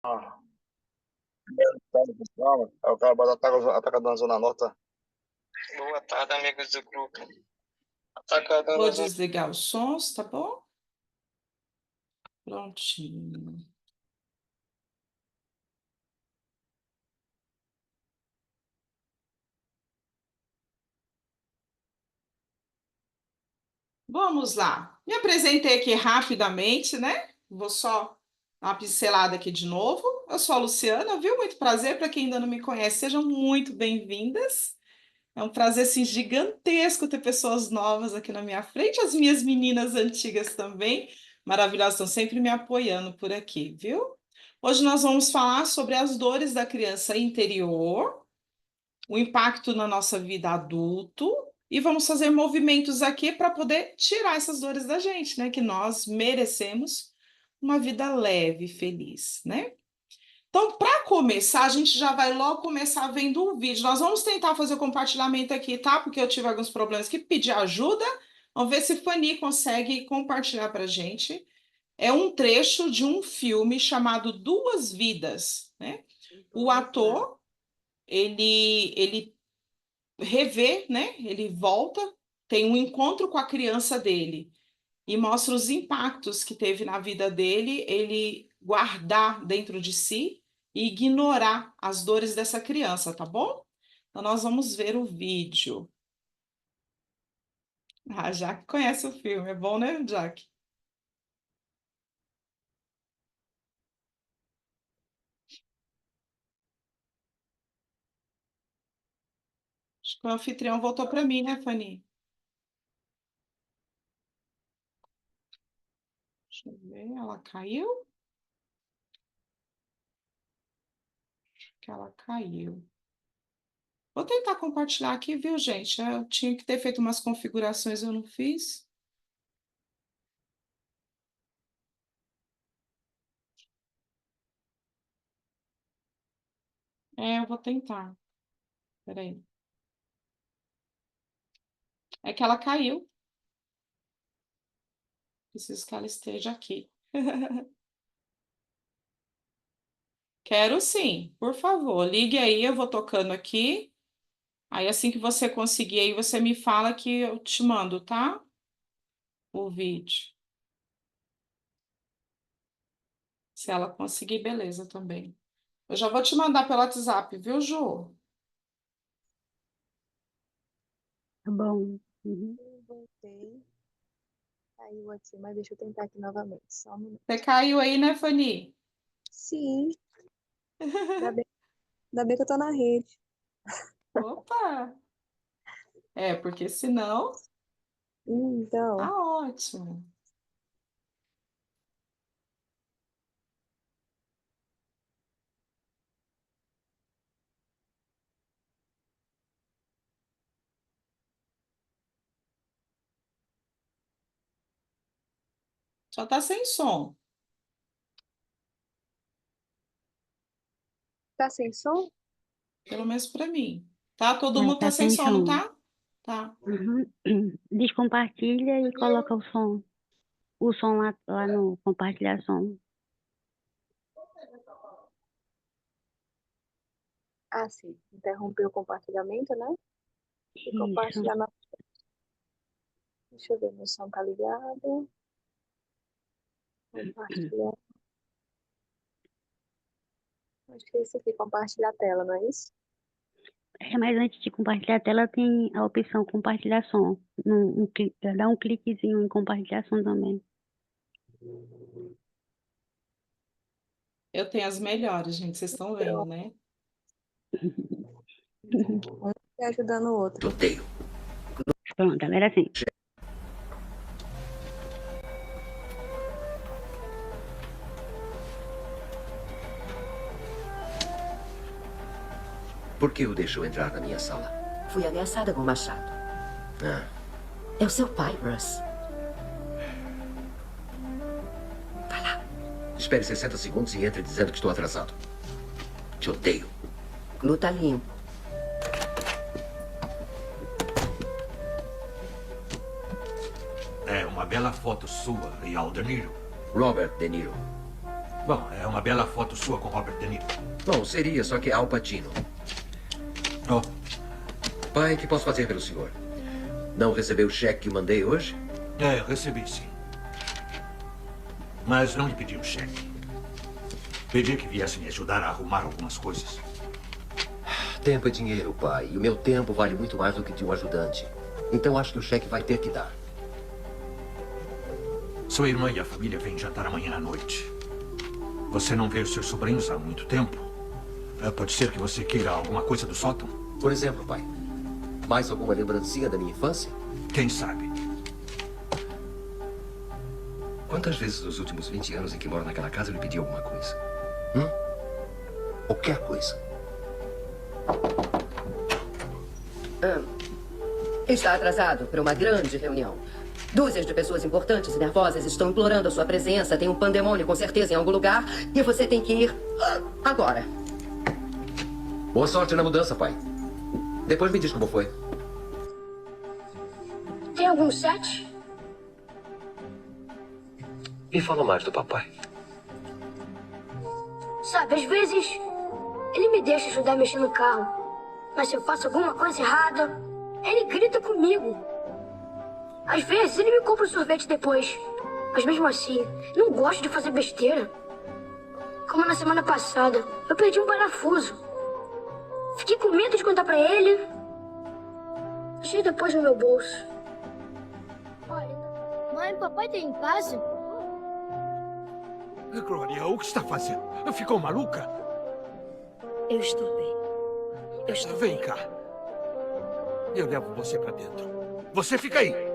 Ah, tarde, pessoal. É o cara atacando na Zona Norte. Boa tarde, amigos do grupo. Atacando Vou na Zona desligar os sons, tá bom? Prontinho. Vamos lá. Me apresentei aqui rapidamente, né? Vou só dar uma pincelada aqui de novo. Eu sou a Luciana, viu? Muito prazer. Para quem ainda não me conhece, sejam muito bem-vindas. É um prazer assim, gigantesco ter pessoas novas aqui na minha frente. As minhas meninas antigas também, maravilhosas, estão sempre me apoiando por aqui, viu? Hoje nós vamos falar sobre as dores da criança interior, o impacto na nossa vida adulto, e vamos fazer movimentos aqui para poder tirar essas dores da gente, né? Que nós merecemos uma vida leve, feliz, né? Então, para começar, a gente já vai logo começar vendo um vídeo. Nós vamos tentar fazer o compartilhamento aqui, tá? Porque eu tive alguns problemas que pedi ajuda. Vamos ver se Fanny consegue compartilhar para a gente. É um trecho de um filme chamado Duas Vidas, né? O ator, ele revê, né? Ele volta, tem um encontro com a criança dele e mostra os impactos que teve na vida dele, ele guardar dentro de si e ignorar as dores dessa criança, tá bom? Então nós vamos ver o vídeo. A Jaque conhece o filme, é bom, né, Jaque? Acho que o anfitrião voltou para mim, né, Fanny? Deixa eu ver, ela caiu? Acho que ela caiu. Vou tentar compartilhar aqui, viu, gente? Eu tinha que ter feito umas configurações, eu não fiz. É, eu vou tentar. Peraí. É que ela caiu. Preciso que ela esteja aqui. Quero sim, por favor. Ligue aí, eu vou tocando aqui. Aí assim que você conseguir aí, você me fala que eu te mando, tá? O vídeo. Se ela conseguir, beleza também. Eu já vou te mandar pelo WhatsApp, viu, Ju? Tá bom. Uhum. Voltei. Caiu aqui, mas deixa eu tentar aqui novamente. Só um minuto. Você caiu aí, né, Fanny? Sim, ainda bem que eu tô na rede. Opa! É, porque senão Então, tá ótimo. Só tá sem som, tá sem som? pelo menos para mim. Tá? Todo É, mundo tá tá sem sem som, não som. tá? Tá. Uhum. Descompartilha e coloca o som. O som lá no compartilhar som. Ah, sim. Interrompeu o compartilhamento, né? E Isso. compartilhar na... Deixa eu ver, meu som tá ligado. Compartilhar. Acho que é isso aqui, compartilhar a tela, não é isso? É, mas antes de compartilhar a tela, tem a opção compartilhar som. Dá um cliquezinho em compartilhar som também. Eu tenho as melhores, gente, vocês estão vendo, Pronto. né? Um tá ajudando o outro. Odeio. Pronto, agora assim. Por que o deixou entrar na minha sala? Fui ameaçada com machado. Ah, É o seu pai, Russ. Vai lá. espere 60 segundos e entre dizendo que estou atrasado. Te odeio. Luta limpo. É uma bela foto sua e Aldeniro. Robert De Niro. Bom, é uma bela foto sua com Robert De Niro. Bom, seria, só que Al Pacino. Oh. Pai, o que posso fazer pelo senhor? Não recebeu o cheque que mandei hoje? É, recebi sim. Mas não lhe pedi o cheque. Pedi que viesse me ajudar a arrumar algumas coisas. Tempo é dinheiro, pai. E o meu tempo vale muito mais do que de um ajudante. Então acho que o cheque vai ter que dar. Sua irmã e a família vêm jantar amanhã à noite. Você não vê os seus sobrinhos há muito tempo. Pode ser que você queira alguma coisa do sótão? Por exemplo, pai. Mais alguma lembrancinha da minha infância? Quem sabe? Quantas vezes nos últimos 20 anos em que moro naquela casa eu lhe pedi alguma coisa? Qualquer coisa. Está atrasado para uma grande reunião. Dúzias de pessoas importantes e nervosas estão implorando a sua presença. Tem um pandemônio com certeza em algum lugar. E você tem que ir agora. Boa sorte na mudança, pai. Depois me diz como foi. Tem algum set? Me fala mais do papai. Sabe, às vezes ele me deixa ajudar a mexer no carro. Mas se eu faço alguma coisa errada, ele grita comigo. Às vezes ele me compra um sorvete depois. Mas mesmo assim, não gosto de fazer besteira. Como na semana passada, eu perdi um parafuso. Fiquei com medo de contar pra ele. Achei depois no meu bolso. Olha, mãe, papai tá em casa? Glória, o que está fazendo? Ficou maluca? Eu estou bem. Eu estou Vem bem. cá. Eu levo você pra dentro. Você fica aí.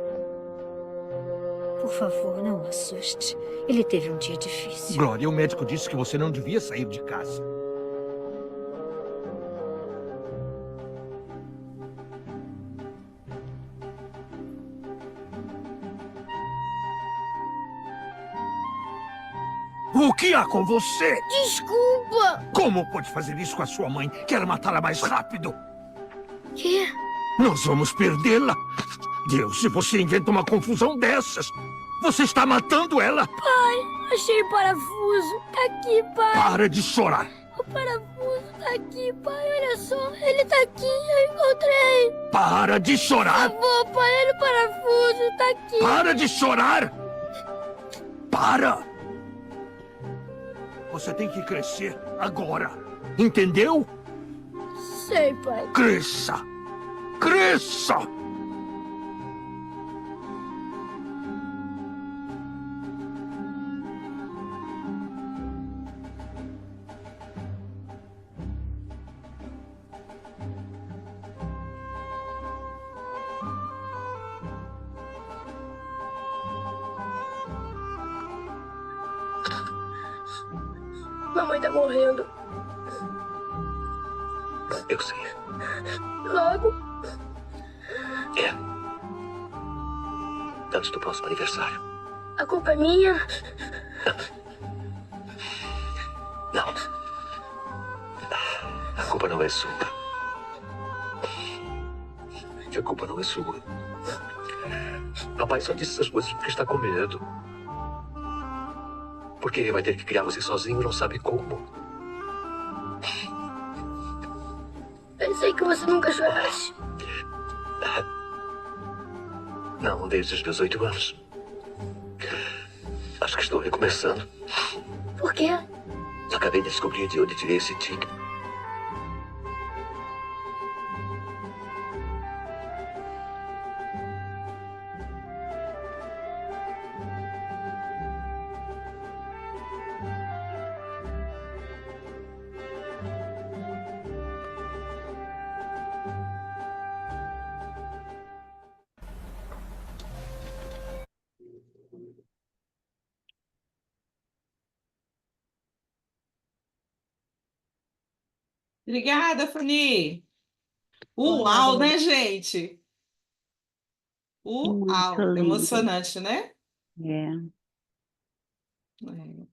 Por favor, não o assuste. Ele teve um dia difícil. Glória, o médico disse que você não devia sair de casa. O que há com você? Desculpa! Como pode fazer isso com a sua mãe? Quer matá-la mais rápido? Quê? Nós vamos perdê-la. Deus, se você inventa uma confusão dessas, você está matando ela. Pai, achei o parafuso. Tá aqui, pai. Para de chorar. O parafuso tá aqui, pai. Olha só. Ele tá aqui. Eu encontrei. Para de chorar. Por favor, pai. Olha o parafuso. Tá aqui. Para de chorar. Para. Você tem que crescer agora. Entendeu? Sei, pai. Cresça. Cresça. Mamãe tá morrendo. Eu sei. Logo. É. Antes do próximo aniversário. A culpa é minha. Não. A culpa não é sua. A culpa não é sua. Papai só disse essas coisas porque está com medo. Porque ele vai ter que criar você sozinho e não sabe como. Pensei que você nunca chorasse. Não, desde os meus 8 anos. Acho que estou recomeçando. Por quê? Acabei de descobrir de onde tirei esse tique. Obrigada, Fanny. Olá, Uau, né, gente? muito Uau, lindo. emocionante, né? É. É.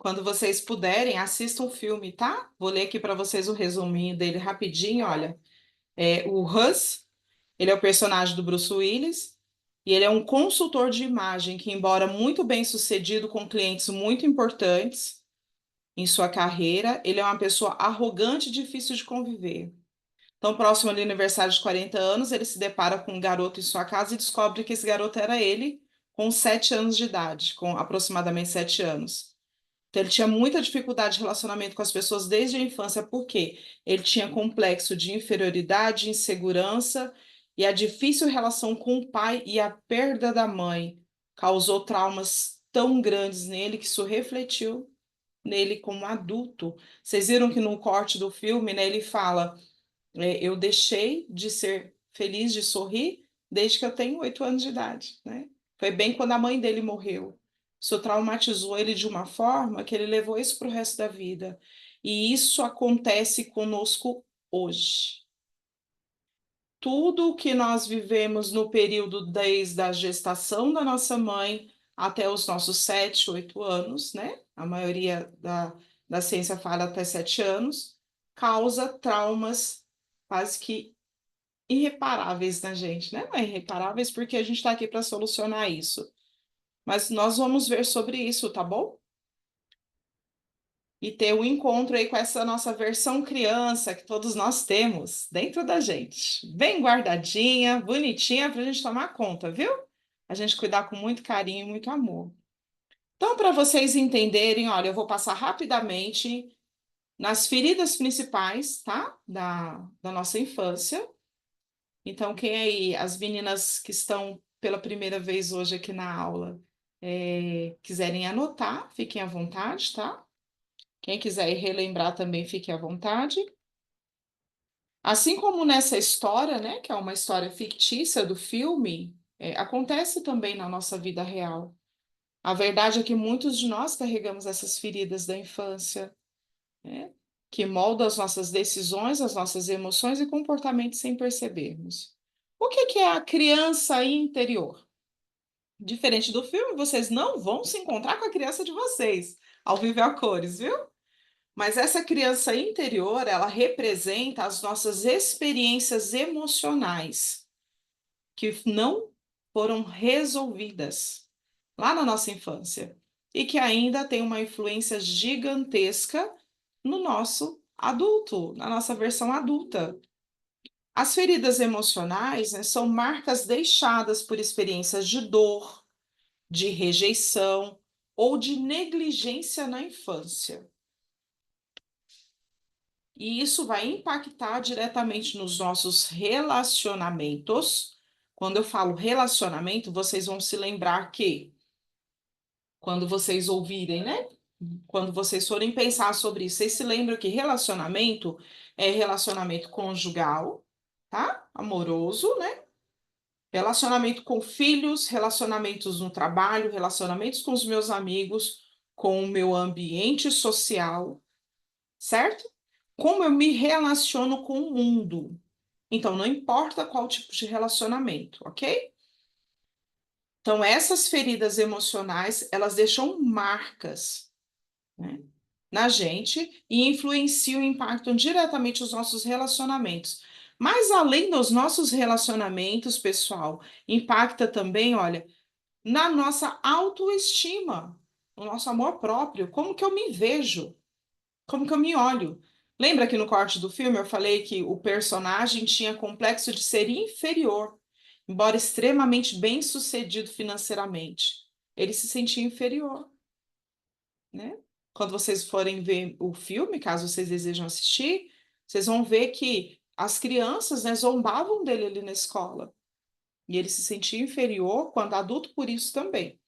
Quando vocês puderem, assistam o filme, tá? Vou ler aqui para vocês o resuminho dele rapidinho, olha. O Hus, ele é o personagem do Bruce Willis. E ele é um consultor de imagem que, embora muito bem sucedido com clientes muito importantes em sua carreira, ele é uma pessoa arrogante e difícil de conviver. Então, próximo do aniversário de 40 anos, ele se depara com um garoto em sua casa e descobre que esse garoto era ele, com 7 anos de idade, com aproximadamente 7 anos. Então, ele tinha muita dificuldade de relacionamento com as pessoas desde a infância, porque ele tinha complexo de inferioridade, insegurança, e a difícil relação com o pai e a perda da mãe causou traumas tão grandes nele que isso refletiu nele como adulto. Vocês viram que no corte do filme, né, ele fala: eu deixei de ser feliz, de sorrir, desde que eu tenho 8 anos de idade, né? Foi bem quando a mãe dele morreu. Isso traumatizou ele de uma forma que ele levou isso para o resto da vida. E isso acontece conosco hoje. Tudo o que nós vivemos no período desde a gestação da nossa mãe até os nossos 7, 8 anos, né? A maioria da ciência fala até 7 anos, causa traumas quase que irreparáveis na gente, né? Não é irreparáveis porque a gente está aqui para solucionar isso. Mas nós vamos ver sobre isso, tá bom? E ter um encontro aí com essa nossa versão criança que todos nós temos dentro da gente. Bem guardadinha, bonitinha, para a gente tomar conta, viu? A gente cuidar com muito carinho e muito amor. Então, para vocês entenderem, olha, eu vou passar rapidamente nas feridas principais, tá? Da nossa infância. Então, quem aí, as meninas que estão pela primeira vez hoje aqui na aula, quiserem anotar, fiquem à vontade, tá? Quem quiser ir relembrar também, fique à vontade. Assim como nessa história, né, que é uma história fictícia do filme, acontece também na nossa vida real. A verdade é que muitos de nós carregamos essas feridas da infância, né, que moldam as nossas decisões, as nossas emoções e comportamentos sem percebermos. O que é a criança interior? Diferente do filme, vocês não vão se encontrar com a criança de vocês, ao vivo e a cores, viu? Mas essa criança interior, ela representa as nossas experiências emocionais que não foram resolvidas lá na nossa infância e que ainda tem uma influência gigantesca no nosso adulto, na nossa versão adulta. As feridas emocionais, né, são marcas deixadas por experiências de dor, de rejeição ou de negligência na infância. E isso vai impactar diretamente nos nossos relacionamentos. Quando eu falo relacionamento, vocês vão se lembrar que, quando vocês ouvirem, né? Quando vocês forem pensar sobre isso, vocês se lembram que relacionamento é relacionamento conjugal, tá? Amoroso, né? Relacionamento com filhos, relacionamentos no trabalho, relacionamentos com os meus amigos, com o meu ambiente social, certo? Como eu me relaciono com o mundo. Então, não importa qual tipo de relacionamento, ok? Então, essas feridas emocionais, elas deixam marcas, né, na gente e influenciam e impactam diretamente os nossos relacionamentos. Mas, além dos nossos relacionamentos, pessoal, impacta também, olha, na nossa autoestima, no nosso amor próprio, como que eu me vejo, como que eu me olho. Lembra que no corte do filme eu falei que o personagem tinha complexo de ser inferior, embora extremamente bem-sucedido financeiramente. Ele se sentia inferior, né? Quando vocês forem ver o filme, caso vocês desejam assistir, vocês vão ver que as crianças, né, zombavam dele ali na escola. E ele se sentia inferior quando adulto por isso também.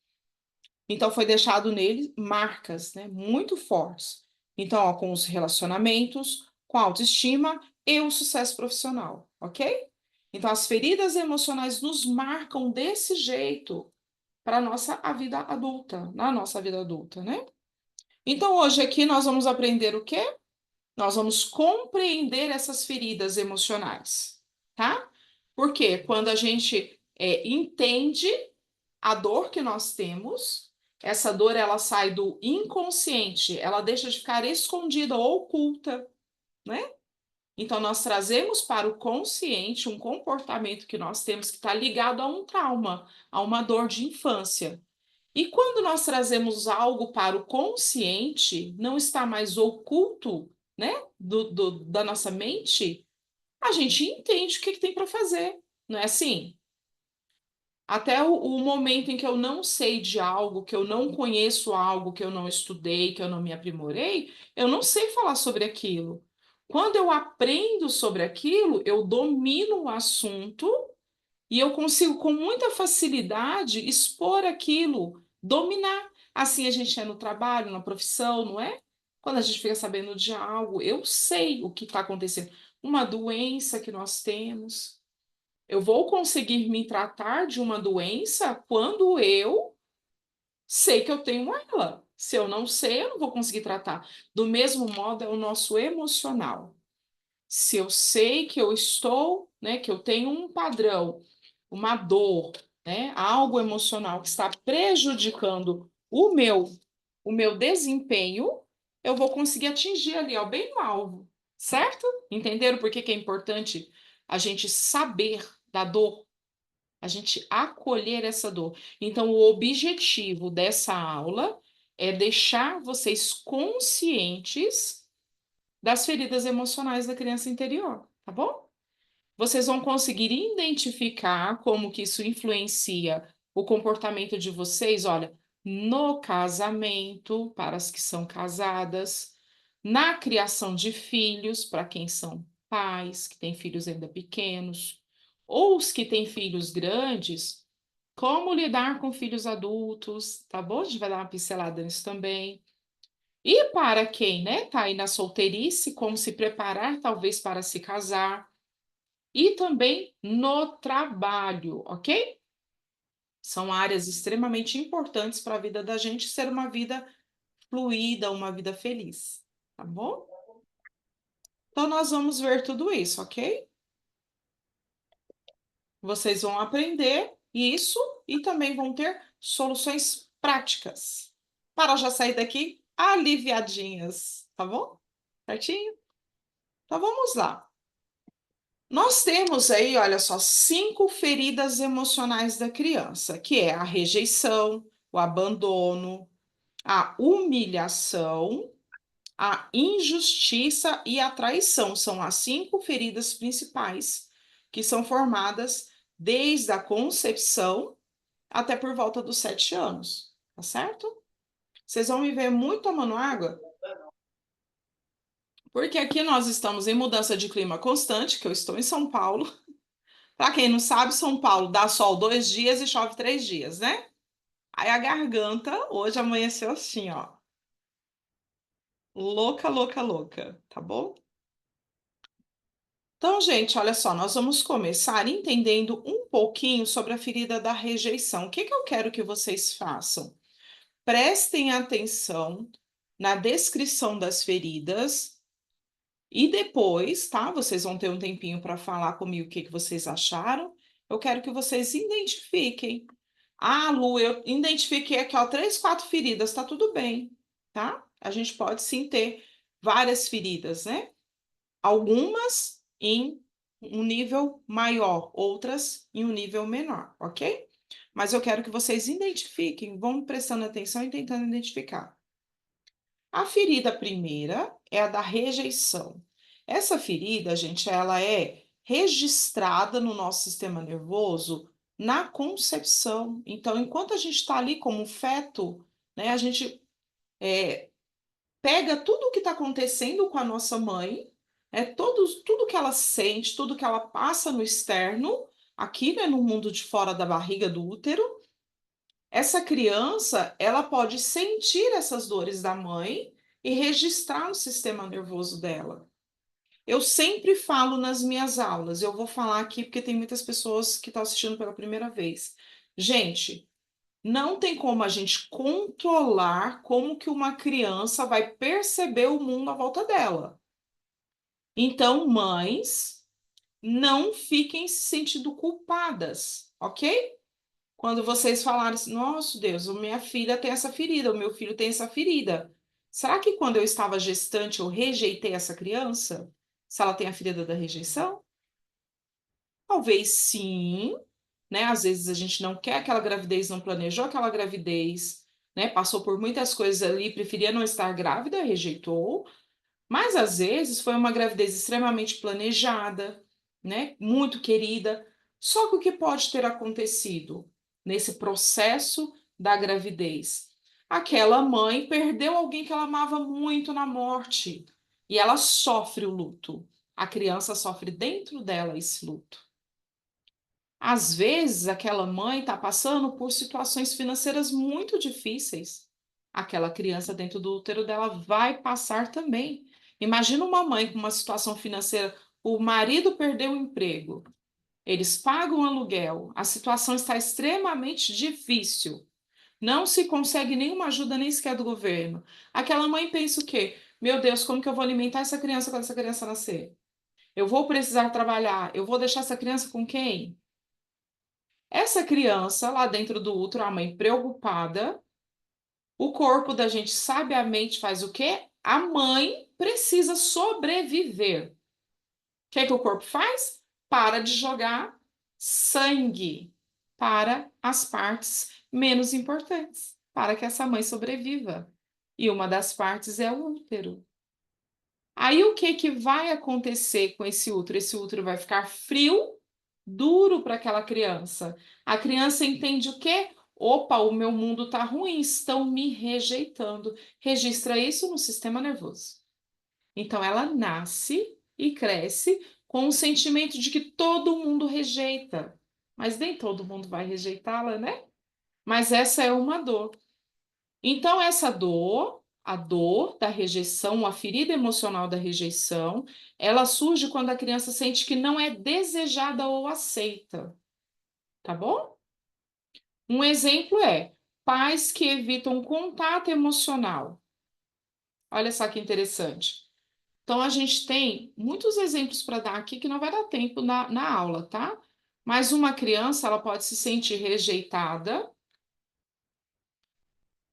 Então, foi deixado nele marcas, né, muito fortes. Então, ó, com os relacionamentos, com a autoestima e o sucesso profissional, ok? Então, as feridas emocionais nos marcam desse jeito para a vida adulta, na nossa vida adulta, né? Então, hoje aqui nós vamos aprender o quê? Nós vamos compreender essas feridas emocionais, tá? Porque quando a gente entende a dor que nós temos, essa dor ela sai do inconsciente, ela deixa de ficar escondida ou oculta, né? Então, nós trazemos para o consciente um comportamento que nós temos que está ligado a um trauma, a uma dor de infância. E quando nós trazemos algo para o consciente, não está mais oculto, né, da nossa mente, a gente entende o que tem para fazer, não é assim? Até o momento em que eu não sei de algo, que eu não conheço algo, que eu não estudei, que eu não me aprimorei, eu não sei falar sobre aquilo. Quando eu aprendo sobre aquilo, eu domino o assunto e eu consigo, com muita facilidade, expor aquilo, dominar. Assim a gente é no trabalho, na profissão, não é? Quando a gente fica sabendo de algo, eu sei o que está acontecendo. Uma doença que nós temos. Eu vou conseguir me tratar de uma doença quando eu sei que eu tenho ela. Se eu não sei, eu não vou conseguir tratar. Do mesmo modo, é o nosso emocional. Se eu sei que eu estou, né, que eu tenho um padrão, uma dor, né, algo emocional que está prejudicando o meu desempenho, eu vou conseguir atingir ali, ó, bem no alvo, certo? Entenderam por que é importante a gente saber da dor, a gente acolher essa dor? Então, o objetivo dessa aula é deixar vocês conscientes das feridas emocionais da criança interior, tá bom? Vocês vão conseguir identificar como que isso influencia o comportamento de vocês, olha, no casamento, para as que são casadas, na criação de filhos, para quem são pais, que têm filhos ainda pequenos, ou os que têm filhos grandes, como lidar com filhos adultos, tá bom? A gente vai dar uma pincelada nisso também. E para quem, né, tá aí na solteirice, como se preparar talvez para se casar, e também no trabalho, ok? São áreas extremamente importantes para a vida da gente ser uma vida fluida, uma vida feliz, tá bom? Então, nós vamos ver tudo isso, ok? Vocês vão aprender isso e também vão ter soluções práticas para já sair daqui aliviadinhas, tá bom? Certinho? Então, vamos lá. Nós temos aí, olha só, 5 feridas emocionais da criança, que é a rejeição, o abandono, a humilhação, a injustiça e a traição. São as 5 feridas principais que são formadas desde a concepção até por volta dos 7 anos, tá certo? Vocês vão me ver muito tomando água, porque aqui nós estamos em mudança de clima constante, que eu estou em São Paulo. Para quem não sabe, São Paulo dá sol 2 dias e chove 3 dias, né? Aí a garganta hoje amanheceu assim, ó. Louca, louca, louca, tá bom? Então, gente, olha só, nós vamos começar entendendo um pouquinho sobre a ferida da rejeição. O que eu quero que vocês façam? Prestem atenção na descrição das feridas e depois, tá? Vocês vão ter um tempinho para falar comigo o que vocês acharam. Eu quero que vocês identifiquem. Ah, Lu, eu identifiquei aqui, ó, 3, 4 feridas, tá tudo bem, tá? A gente pode sim ter várias feridas, né? Algumas em um nível maior, outras em um nível menor, ok? Mas eu quero que vocês identifiquem, vão prestando atenção e tentando identificar. A ferida primeira é a da rejeição. Essa ferida, gente, ela é registrada no nosso sistema nervoso na concepção. Então, enquanto a gente está ali como feto, né, a gente pega tudo o que está acontecendo com a nossa mãe, tudo que ela sente, tudo que ela passa no externo, aqui, né, no mundo de fora da barriga do útero. Essa criança, ela pode sentir essas dores da mãe e registrar no sistema nervoso dela. Eu sempre falo nas minhas aulas, eu vou falar aqui porque tem muitas pessoas que estão assistindo pela primeira vez. Gente, não tem como a gente controlar como que uma criança vai perceber o mundo à volta dela. Então, mães, não fiquem se sentindo culpadas, ok? Quando vocês falarem assim, nossa Deus, a minha filha tem essa ferida, o meu filho tem essa ferida. Será que quando eu estava gestante eu rejeitei essa criança? se ela tem a ferida da rejeição? Talvez sim, né? Às vezes a gente não quer aquela gravidez, não planejou aquela gravidez, né? Passou por muitas coisas ali, preferia não estar grávida, rejeitou. Mas às vezes foi uma gravidez extremamente planejada, né? Muito querida. Só que o que pode ter acontecido nesse processo da gravidez? Aquela mãe perdeu alguém que ela amava muito na morte e ela sofre o luto. A criança sofre dentro dela esse luto. Às vezes, aquela mãe está passando por situações financeiras muito difíceis. Aquela criança dentro do útero dela vai passar também. Imagina uma mãe com uma situação financeira, o marido perdeu o emprego, eles pagam aluguel, a situação está extremamente difícil, não se consegue nenhuma ajuda nem sequer do governo. Aquela mãe pensa o quê? Meu Deus, como que eu vou alimentar essa criança quando essa criança nascer? Eu vou precisar trabalhar, eu vou deixar essa criança com quem? Essa criança lá dentro do útero, a mãe preocupada, o corpo da gente sabiamente faz o quê? A mãe precisa sobreviver. O que é que o corpo faz? Para de jogar sangue para as partes menos importantes, para que essa mãe sobreviva. E uma das partes é o útero. Aí o que que vai acontecer com esse útero? Esse útero vai ficar frio, duro para aquela criança. A criança entende o quê? Opa, o meu mundo está ruim, estão me rejeitando. Registra isso no sistema nervoso. Então ela nasce e cresce com o sentimento de que todo mundo rejeita. Mas nem todo mundo vai rejeitá-la, né? Mas essa é uma dor. Então, essa dor, a dor da rejeição, a ferida emocional da rejeição, ela surge quando a criança sente que não é desejada ou aceita, tá bom? Um exemplo é pais que evitam contato emocional. Olha só que interessante. Então, a gente tem muitos exemplos para dar aqui que não vai dar tempo na aula, tá? Mas uma criança, ela pode se sentir rejeitada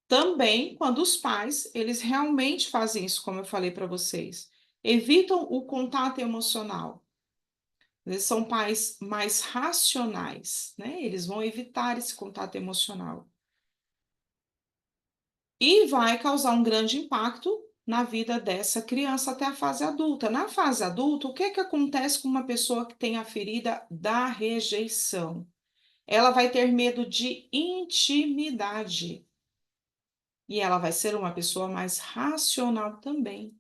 também quando os pais, eles realmente fazem isso, como eu falei para vocês. Evitam o contato emocional. Eles são pais mais racionais, né? Eles vão evitar esse contato emocional. E vai causar um grande impacto na vida dessa criança até a fase adulta. Na fase adulta, o que é que acontece com uma pessoa que tem a ferida da rejeição? Ela vai ter medo de intimidade. E ela vai ser uma pessoa mais racional também.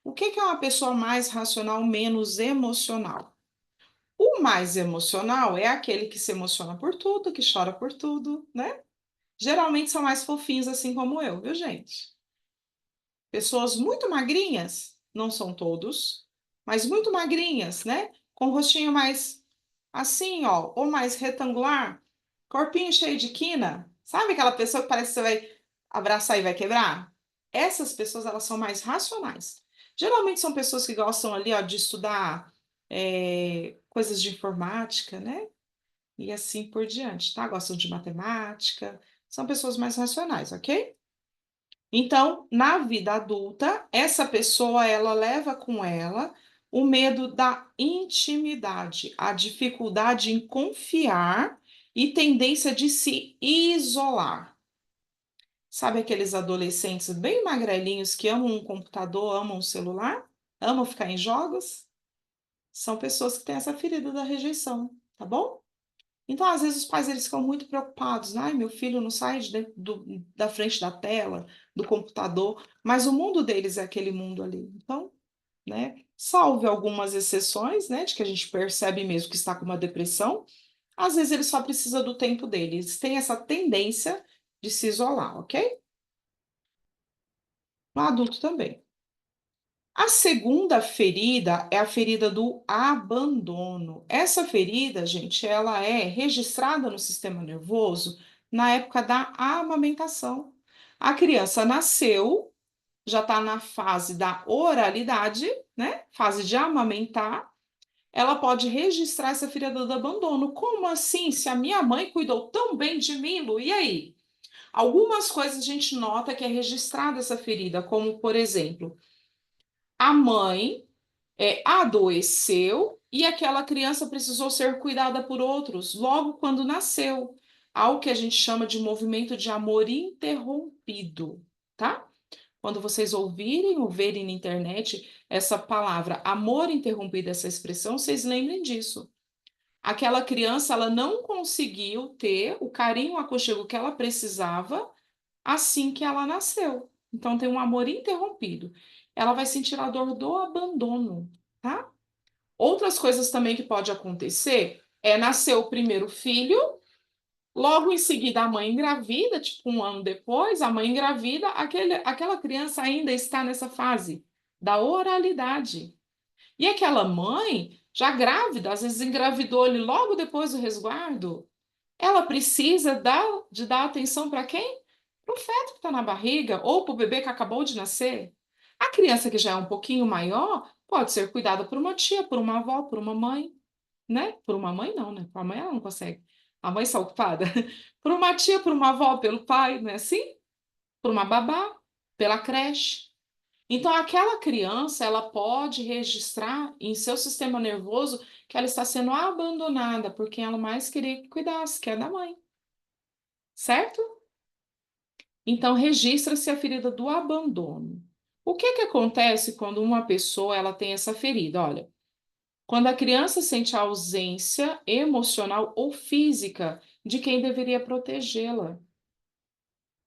O que é uma pessoa mais racional, menos emocional? O mais emocional é aquele que se emociona por tudo, que chora por tudo, né? Geralmente são mais fofinhos, assim como eu, viu, gente? Pessoas muito magrinhas, não são todos, mas muito magrinhas, né? Com o rostinho mais assim, ó, ou mais retangular, corpinho cheio de quina. Sabe aquela pessoa que parece que você vai abraçar e vai quebrar? Essas pessoas, elas são mais racionais. Geralmente são pessoas que gostam ali, ó, de estudar coisas de informática, né? E assim por diante, tá? Gostam de matemática, são pessoas mais racionais, ok? Então, na vida adulta, essa pessoa, ela leva com ela o medo da intimidade, a dificuldade em confiar e tendência de se isolar. Sabe aqueles adolescentes bem magrelinhos que amam um computador, amam um celular, amam ficar em jogos? São pessoas que têm essa ferida da rejeição, tá bom? Então, às vezes, os pais eles ficam muito preocupados. Ai, meu filho não sai de dentro da frente da tela, do computador, mas o mundo deles é aquele mundo ali. Então, né, salve algumas exceções, né, de que a gente percebe mesmo que está com uma depressão, às vezes ele só precisa do tempo dele. Eles têm essa tendência de se isolar, ok? No adulto também. A segunda ferida é a ferida do abandono. Essa ferida, gente, ela é registrada no sistema nervoso na época da amamentação. A criança nasceu, já está na fase da oralidade, né? Fase de amamentar. Ela pode registrar essa ferida do abandono. Como assim? Se a minha mãe cuidou tão bem de mim, Lu, e aí? Algumas coisas a gente nota que é registrada essa ferida, como, por exemplo, a mãe adoeceu e aquela criança precisou ser cuidada por outros logo quando nasceu. Algo que a gente chama de movimento de amor interrompido, tá? Quando vocês ouvirem ou verem na internet essa palavra amor interrompido, essa expressão, vocês lembrem disso. Aquela criança, ela não conseguiu ter o carinho, o aconchego que ela precisava assim que ela nasceu. Então, tem um amor interrompido. Ela vai sentir a dor do abandono, tá? Outras coisas também que pode acontecer é nascer o primeiro filho, logo em seguida a mãe engravida, tipo 1 ano depois, a mãe engravida, aquela criança ainda está nessa fase da oralidade. E aquela mãe, já grávida, às vezes engravidou-lhe logo depois do resguardo, ela precisa de dar atenção para quem? Para o feto que está na barriga ou para o bebê que acabou de nascer. A criança que já é um pouquinho maior pode ser cuidada por uma tia, por uma avó, por uma mãe, né? Por uma mãe não, né? Por uma mãe ela não consegue. A mãe está ocupada. Por uma tia, por uma avó, pelo pai, não é assim? Por uma babá, pela creche. Então, aquela criança, ela pode registrar em seu sistema nervoso que ela está sendo abandonada por quem ela mais queria que cuidasse, que é da mãe. Certo? Então, registra-se a ferida do abandono. O que que acontece quando uma pessoa ela tem essa ferida? Olha, quando a criança sente a ausência emocional ou física de quem deveria protegê-la.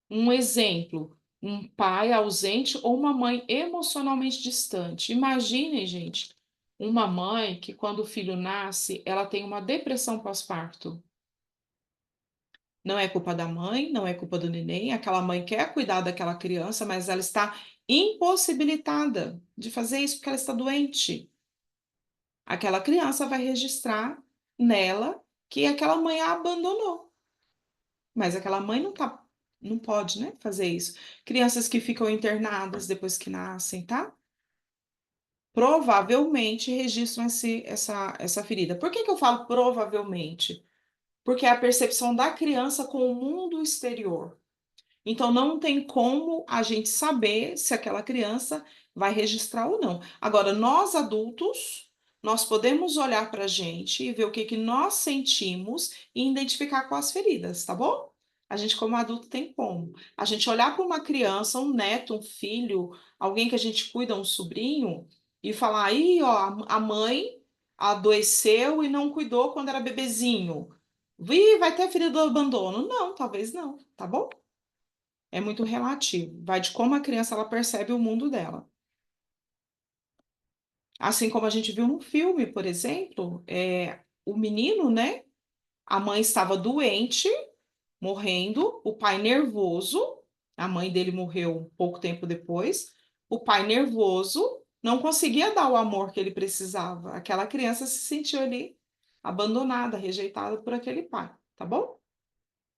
Um exemplo, um pai ausente ou uma mãe emocionalmente distante. Imaginem, gente, uma mãe que quando o filho nasce, ela tem uma depressão pós-parto. Não é culpa da mãe, não é culpa do neném, aquela mãe quer cuidar daquela criança, mas ela está impossibilitada de fazer isso porque ela está doente. Aquela criança vai registrar nela que aquela mãe a abandonou. Mas aquela mãe não pode, né, fazer isso. Crianças que ficam internadas depois que nascem, tá? Provavelmente registram essa ferida. Por que que eu falo provavelmente? Porque é a percepção da criança com o mundo exterior. Então, não tem como a gente saber se aquela criança vai registrar ou não. Agora, nós adultos, nós podemos olhar para a gente e ver o que que nós sentimos e identificar com as feridas, tá bom? A gente, como adulto, tem como. A gente olhar para uma criança, um neto, um filho, alguém que a gente cuida, um sobrinho, e falar, aí, ó, a mãe adoeceu e não cuidou quando era bebezinho. Vai ter ferida do abandono? Não, talvez não, tá bom? É muito relativo, vai de como a criança ela percebe o mundo dela. Assim como a gente viu no filme, por exemplo, o menino, né? A mãe estava doente, morrendo, o pai nervoso, a mãe dele morreu um pouco tempo depois, o pai nervoso não conseguia dar o amor que ele precisava. Aquela criança se sentiu ali abandonada, rejeitada por aquele pai, tá bom?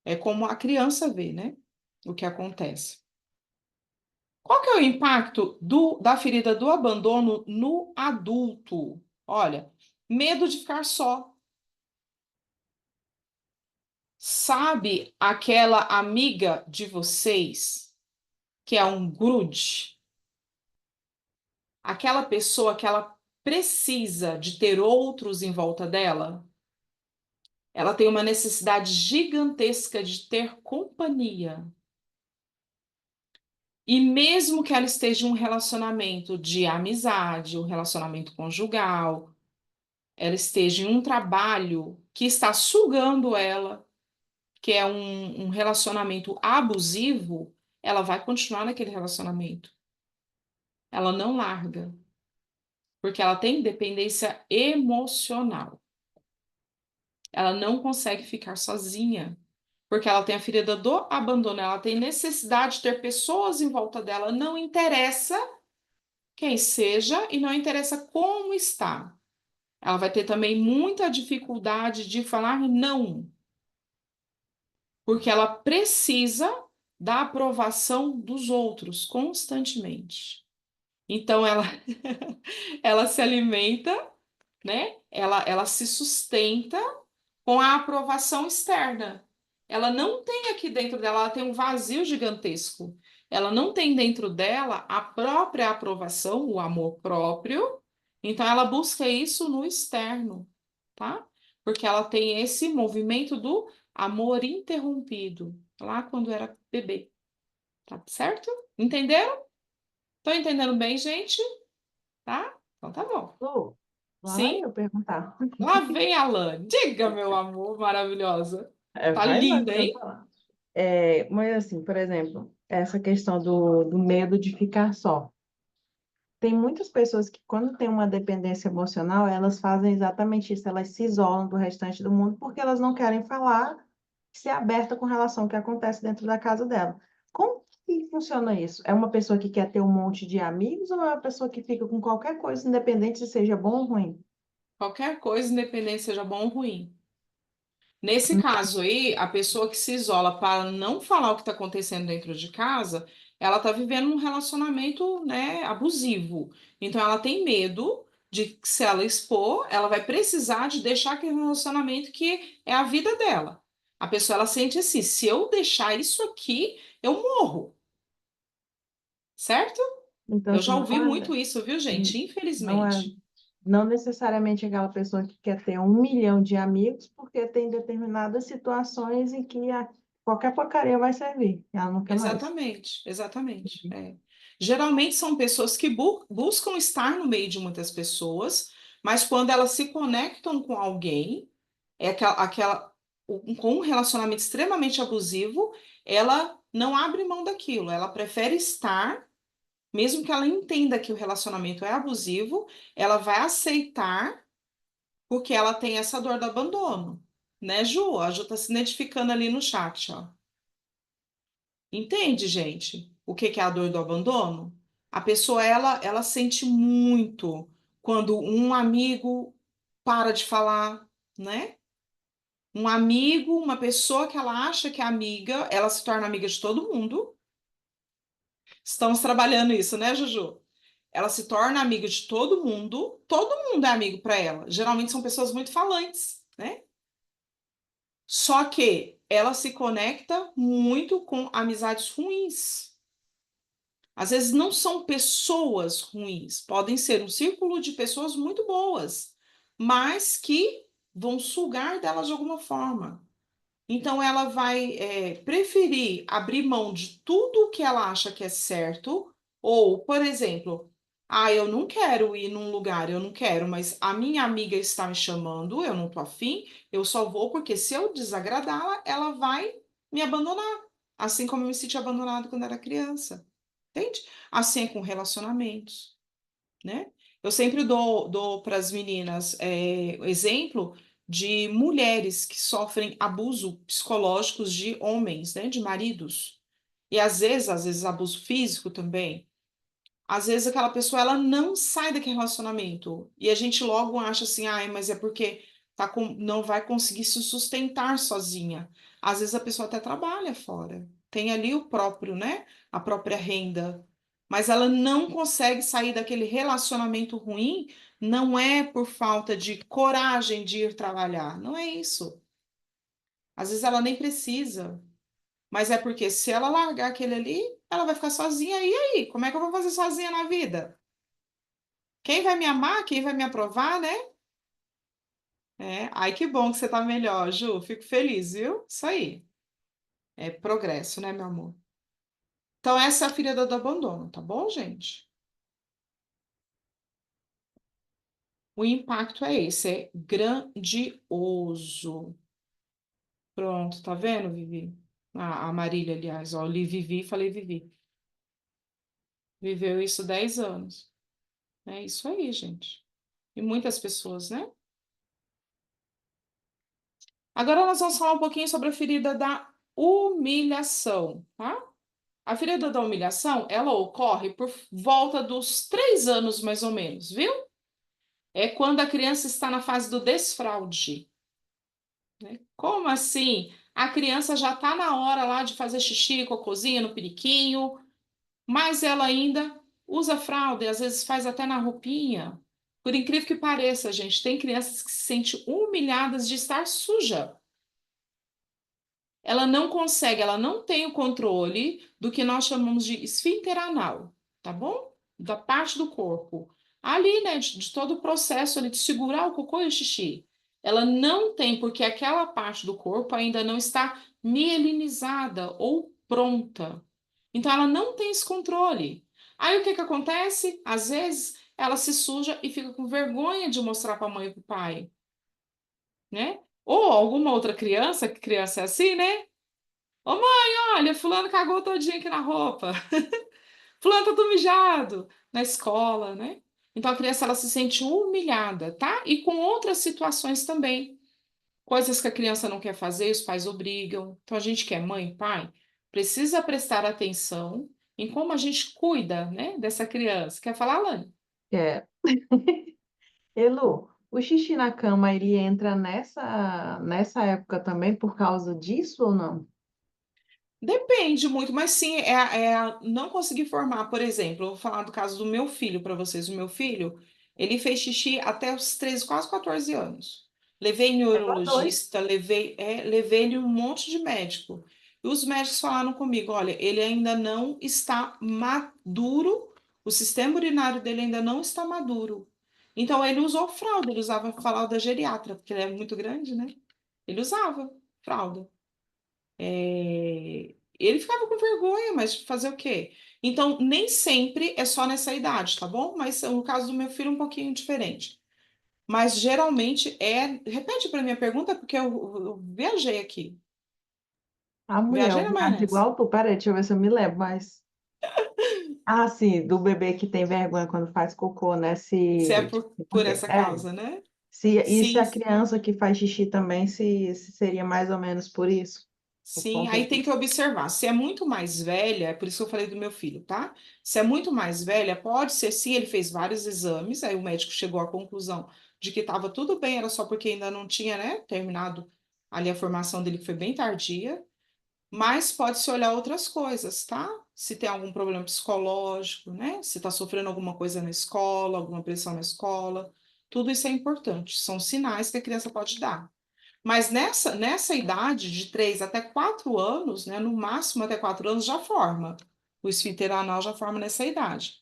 É como a criança vê, né? O que acontece. Qual que é o impacto da ferida do abandono no adulto? Olha, medo de ficar só. Sabe aquela amiga de vocês que é um grude? Aquela pessoa que ela precisa de ter outros em volta dela? Ela tem uma necessidade gigantesca de ter companhia. E mesmo que ela esteja em um relacionamento de amizade, um relacionamento conjugal, ela esteja em um trabalho que está sugando ela, que é um relacionamento abusivo, ela vai continuar naquele relacionamento. Ela não larga, porque ela tem dependência emocional. Ela não consegue ficar sozinha, porque ela tem a ferida do abandono, ela tem necessidade de ter pessoas em volta dela, não interessa quem seja e não interessa como está. Ela vai ter também muita dificuldade de falar não, porque ela precisa da aprovação dos outros constantemente. Então, ela se alimenta, né? Ela se sustenta com a aprovação externa. Ela não tem aqui dentro dela, ela tem um vazio gigantesco. Ela não tem dentro dela a própria aprovação, o amor próprio, Então, ela busca isso no externo, tá? Porque ela tem esse movimento do amor interrompido, lá quando era bebê, tá certo? Entenderam? Estão entendendo bem, gente? Tá? Então tá bom. Lu, lá vai Sim? eu perguntar. Lá vem a Lani. Diga, meu amor, maravilhosa. Tá Vai lá linda, que eu hein? falar. Mas assim, por exemplo, essa questão do medo de ficar só. Tem muitas pessoas que, quando tem uma dependência emocional, elas fazem exatamente isso, elas se isolam do restante do mundo porque elas não querem falar, ser aberta com relação ao que acontece dentro da casa dela. Como que funciona isso? É uma pessoa que quer ter um monte de amigos ou é uma pessoa que fica com qualquer coisa, independente se seja bom ou ruim? Qualquer coisa, independente seja bom ou ruim. Nesse caso aí, a pessoa que se isola para não falar o que está acontecendo dentro de casa, ela está vivendo um relacionamento, né, abusivo. Então, ela tem medo de que, se ela expor, ela vai precisar de deixar aquele relacionamento que é a vida dela. A pessoa, ela sente assim, se eu deixar isso aqui, eu morro, certo? Então, Eu assim, já ouvi não muito é, isso, viu, gente? não é, Infelizmente. não necessariamente aquela pessoa que quer ter 1 milhão de amigos, porque tem determinadas situações em que qualquer porcaria vai servir, e ela não quer mais. Exatamente, exatamente. É. Geralmente são pessoas que buscam estar no meio de muitas pessoas, mas quando elas se conectam com alguém, com um relacionamento extremamente abusivo, ela não abre mão daquilo, ela prefere estar, mesmo que ela entenda que o relacionamento é abusivo, ela vai aceitar porque ela tem essa dor do abandono, né, Ju? A Ju tá se identificando ali no chat, ó. Entende, gente? O que que é a dor do abandono? A pessoa, ela sente muito quando um amigo para de falar, né? Um amigo, uma pessoa que ela acha que é amiga, ela se torna amiga de todo mundo. Estamos trabalhando isso, né, Juju? Ela se torna amiga de todo mundo é amigo para ela. Geralmente são pessoas muito falantes, né? Só que ela se conecta muito com amizades ruins. Às vezes não são pessoas ruins, podem ser um círculo de pessoas muito boas, mas que vão sugar delas de alguma forma. Então, ela vai preferir abrir mão de tudo que ela acha que é certo, ou, por exemplo, eu não quero ir num lugar, eu não quero, mas a minha amiga está me chamando, eu não tô afim, eu só vou porque se eu desagradá-la, ela vai me abandonar, assim como eu me senti abandonada quando era criança. Entende? Assim é com relacionamentos, né? Eu sempre dou para as meninas exemplo de mulheres que sofrem abuso psicológicos de homens, né? De maridos. E às vezes abuso físico também. Às vezes aquela pessoa ela não sai daquele relacionamento e a gente logo acha assim, mas é porque não vai conseguir se sustentar sozinha. Às vezes a pessoa até trabalha fora, tem ali o próprio, né? A própria renda, mas ela não consegue sair daquele relacionamento ruim. Não é por falta de coragem de ir trabalhar, não é isso. Às vezes ela nem precisa. Mas é porque se ela largar aquele ali, ela vai ficar sozinha. E aí? Como é que eu vou fazer sozinha na vida? Quem vai me amar? Quem vai me aprovar, né? Ai, que bom que você tá melhor, Ju. Fico feliz, viu? Isso aí. É progresso, né, meu amor? Então, essa é a ferida do abandono, tá bom, gente? O impacto é esse, é grandioso. Pronto, tá vendo, Vivi? A Marília, aliás, ó, eu li Vivi, falei Vivi. Viveu isso 10 anos. É isso aí, gente. E muitas pessoas, né? Agora nós vamos falar um pouquinho sobre a ferida da humilhação, tá? A ferida da humilhação, ela ocorre por volta dos 3 anos, mais ou menos, viu? É quando a criança está na fase do desfraude, né? Como assim? A criança já está na hora lá de fazer xixi, cocôzinho no periquinho, mas ela ainda usa fralda e às vezes faz até na roupinha. Por incrível que pareça, gente, tem crianças que se sentem humilhadas de estar suja. Ela não consegue, ela não tem o controle do que nós chamamos de esfíncter anal, tá bom? Da parte do corpo. ali, né, de todo o processo ali de segurar o cocô e o xixi. Ela não tem, porque aquela parte do corpo ainda não está mielinizada ou pronta. Então, ela não tem esse controle. Aí, o que que acontece? Às vezes, ela se suja e fica com vergonha de mostrar para a mãe e para o pai, né? Ou alguma outra criança, que criança é assim, né? Ô mãe, olha, fulano cagou todinho aqui na roupa. Fulano tá todo mijado na escola, né? Então a criança ela se sente humilhada, tá? E com outras situações também. Coisas que a criança não quer fazer, os pais obrigam. Então a gente que é mãe, pai, precisa prestar atenção em como a gente cuida, né, dessa criança. Quer falar, Lani? É. Elu, o xixi na cama, ele entra nessa época também por causa disso ou não? Depende muito, mas sim, não conseguir formar, por exemplo, eu vou falar do caso do meu filho para vocês. O meu filho, ele fez xixi até os 13, quase 14 anos. Levei em Igual dois. neurologista, levei ele em um monte de médico. E os médicos falaram comigo, olha, ele ainda não está maduro, o sistema urinário dele ainda não está maduro. Então ele usou fralda, ele usava fralda geriatra, porque ele é muito grande, né? Ele usava fralda. Ele ficava com vergonha, mas fazer o quê? Então, nem sempre é só nessa idade, tá bom? Mas no caso do meu filho, um pouquinho diferente. Mas geralmente é. Repete para minha pergunta, porque eu viajei aqui. A mulher, Viajei eu na viajo maionese. igual tu. Peraí, deixa eu ver se eu me lembro, mas... Ah, sim, do bebê que tem vergonha quando faz cocô, né? Se é Se... por essa É, causa, né? se Sim, a criança que faz xixi também, se seria mais ou menos por isso, por sim. conta Aí tem disso. que observar. Se é muito mais velha, é por isso que eu falei do meu filho, tá? Se é muito mais velha, pode ser sim, ele fez vários exames, aí o médico chegou à conclusão de que estava tudo bem, era só porque ainda não tinha, né, terminado ali a formação dele, que foi bem tardia. Mas pode-se olhar outras coisas, tá? Se tem algum problema psicológico, né? Se está sofrendo alguma coisa na escola, alguma pressão na escola, tudo isso é importante. São sinais que a criança pode dar. Mas nessa idade, de 3 até 4 anos, né? No máximo até 4 anos já forma. O esfíncter anal já forma nessa idade.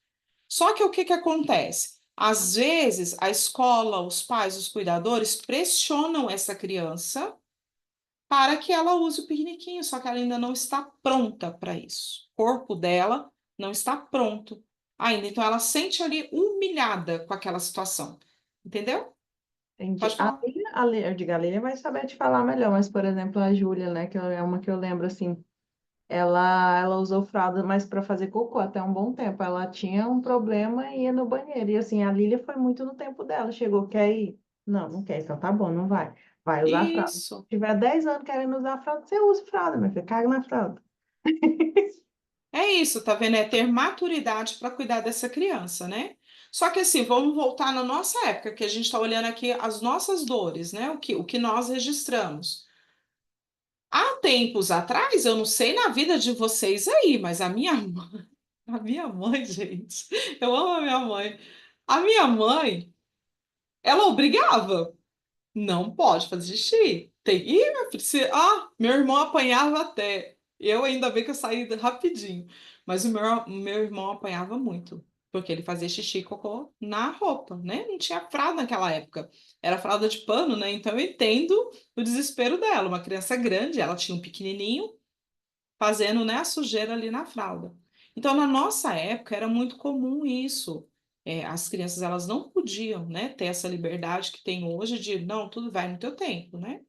Só que o que que acontece? Às vezes, a escola, os pais, os cuidadores pressionam essa criança para que ela use o piqueniquinho, só que ela ainda não está pronta para isso. O corpo dela não está pronto ainda, então ela sente ali humilhada com aquela situação. Entendeu? Entendi. Pode falar. Eu digo, a Lília vai saber te falar melhor, mas, por exemplo, a Júlia, né, que é uma que eu lembro, assim, ela usou fralda, mas para fazer cocô até um bom tempo. Ela tinha um problema e ia no banheiro. E, assim, a Lília foi muito no tempo dela. Chegou, quer ir? Não, não quer, então tá bom, não vai. Vai usar fralda. Se Isso. tiver 10 anos querendo usar fralda, você usa fralda, meu filho, caga na fralda. É isso, tá vendo? É ter maturidade para cuidar dessa criança, né? Só que assim, vamos voltar na nossa época, que a gente está olhando aqui as nossas dores, né? O que nós registramos. Há tempos atrás, eu não sei na vida de vocês aí, mas a minha mãe, gente, eu amo a minha mãe. A minha mãe, ela obrigava. Não pode fazer xixi. Tem. Ih, minha filha, meu irmão apanhava até. Eu ainda bem que eu saí rapidinho. Mas o meu irmão apanhava muito. Porque ele fazia xixi e cocô na roupa, né? Não tinha fralda naquela época. Era fralda de pano, né? Então eu entendo o desespero dela. Uma criança grande, ela tinha um pequenininho fazendo, né, a sujeira ali na fralda. Então, na nossa época, era muito comum isso. As crianças, elas não podiam, né, ter essa liberdade que tem hoje de, não, tudo vai no teu tempo, né?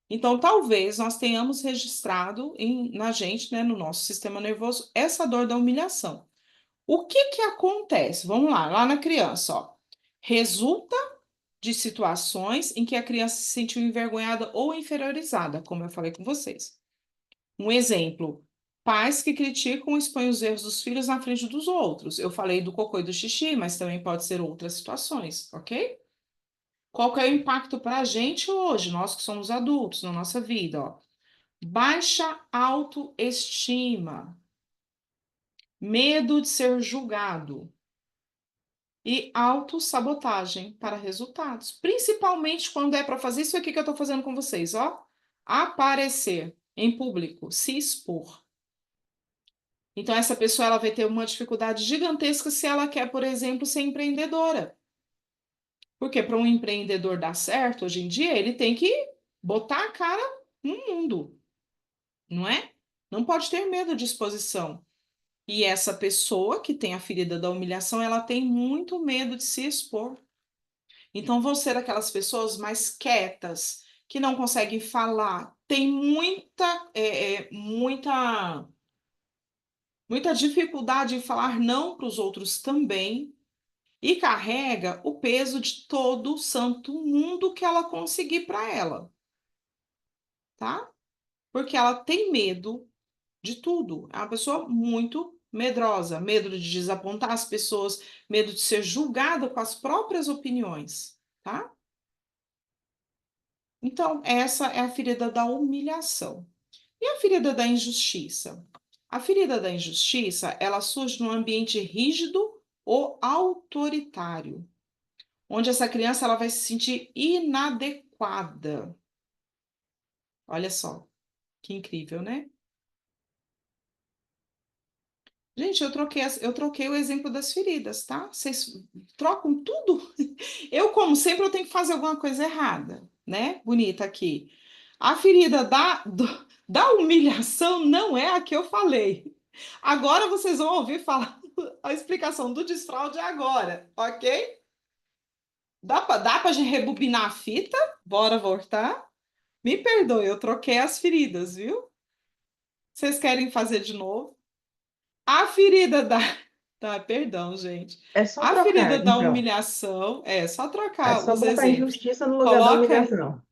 Então, talvez nós tenhamos registrado na gente, né, no nosso sistema nervoso, essa dor da humilhação. O que que acontece? Vamos lá na criança, ó. Resulta de situações em que a criança se sentiu envergonhada ou inferiorizada, como eu falei com vocês. Um exemplo, pais que criticam e expõem os erros dos filhos na frente dos outros. Eu falei do cocô e do xixi, mas também pode ser outras situações, ok? Qual que é o impacto para a gente hoje, nós que somos adultos, na nossa vida, ó? Baixa autoestima, medo de ser julgado e autossabotagem para resultados. Principalmente quando é para fazer isso aqui que eu estou fazendo com vocês, ó. Aparecer em público, se expor. Então, essa pessoa ela vai ter uma dificuldade gigantesca se ela quer, por exemplo, ser empreendedora. Porque para um empreendedor dar certo, hoje em dia, ele tem que botar a cara no mundo, não é? Não pode ter medo de exposição. E essa pessoa que tem a ferida da humilhação, ela tem muito medo de se expor. Então, vão ser aquelas pessoas mais quietas, que não conseguem falar, tem muita dificuldade em falar não para os outros também, e carrega o peso de todo o santo mundo que ela conseguir para ela, tá? Porque ela tem medo de tudo. É uma pessoa muito medrosa, medo de desapontar as pessoas, medo de ser julgada com as próprias opiniões, tá? Então, essa é a ferida da humilhação. E a ferida da injustiça? A ferida da injustiça, ela surge num ambiente rígido ou autoritário, onde essa criança ela vai se sentir inadequada. Olha só, que incrível, né? Gente, eu troquei o exemplo das feridas, tá? Vocês trocam tudo? Eu, como sempre, eu tenho que fazer alguma coisa errada, né? Bonita aqui. A ferida da humilhação não é a que eu falei. Agora vocês vão ouvir falar a explicação do desfraude agora, ok? Dá para rebobinar a fita? Bora voltar? Me perdoe, eu troquei as feridas, viu? Vocês querem fazer de novo? A ferida da. Tá, perdão, gente. É só A ferida trocar, da então. humilhação, só É trocar só os botar exemplos. injustiça no lugar da Coloca. humilhação.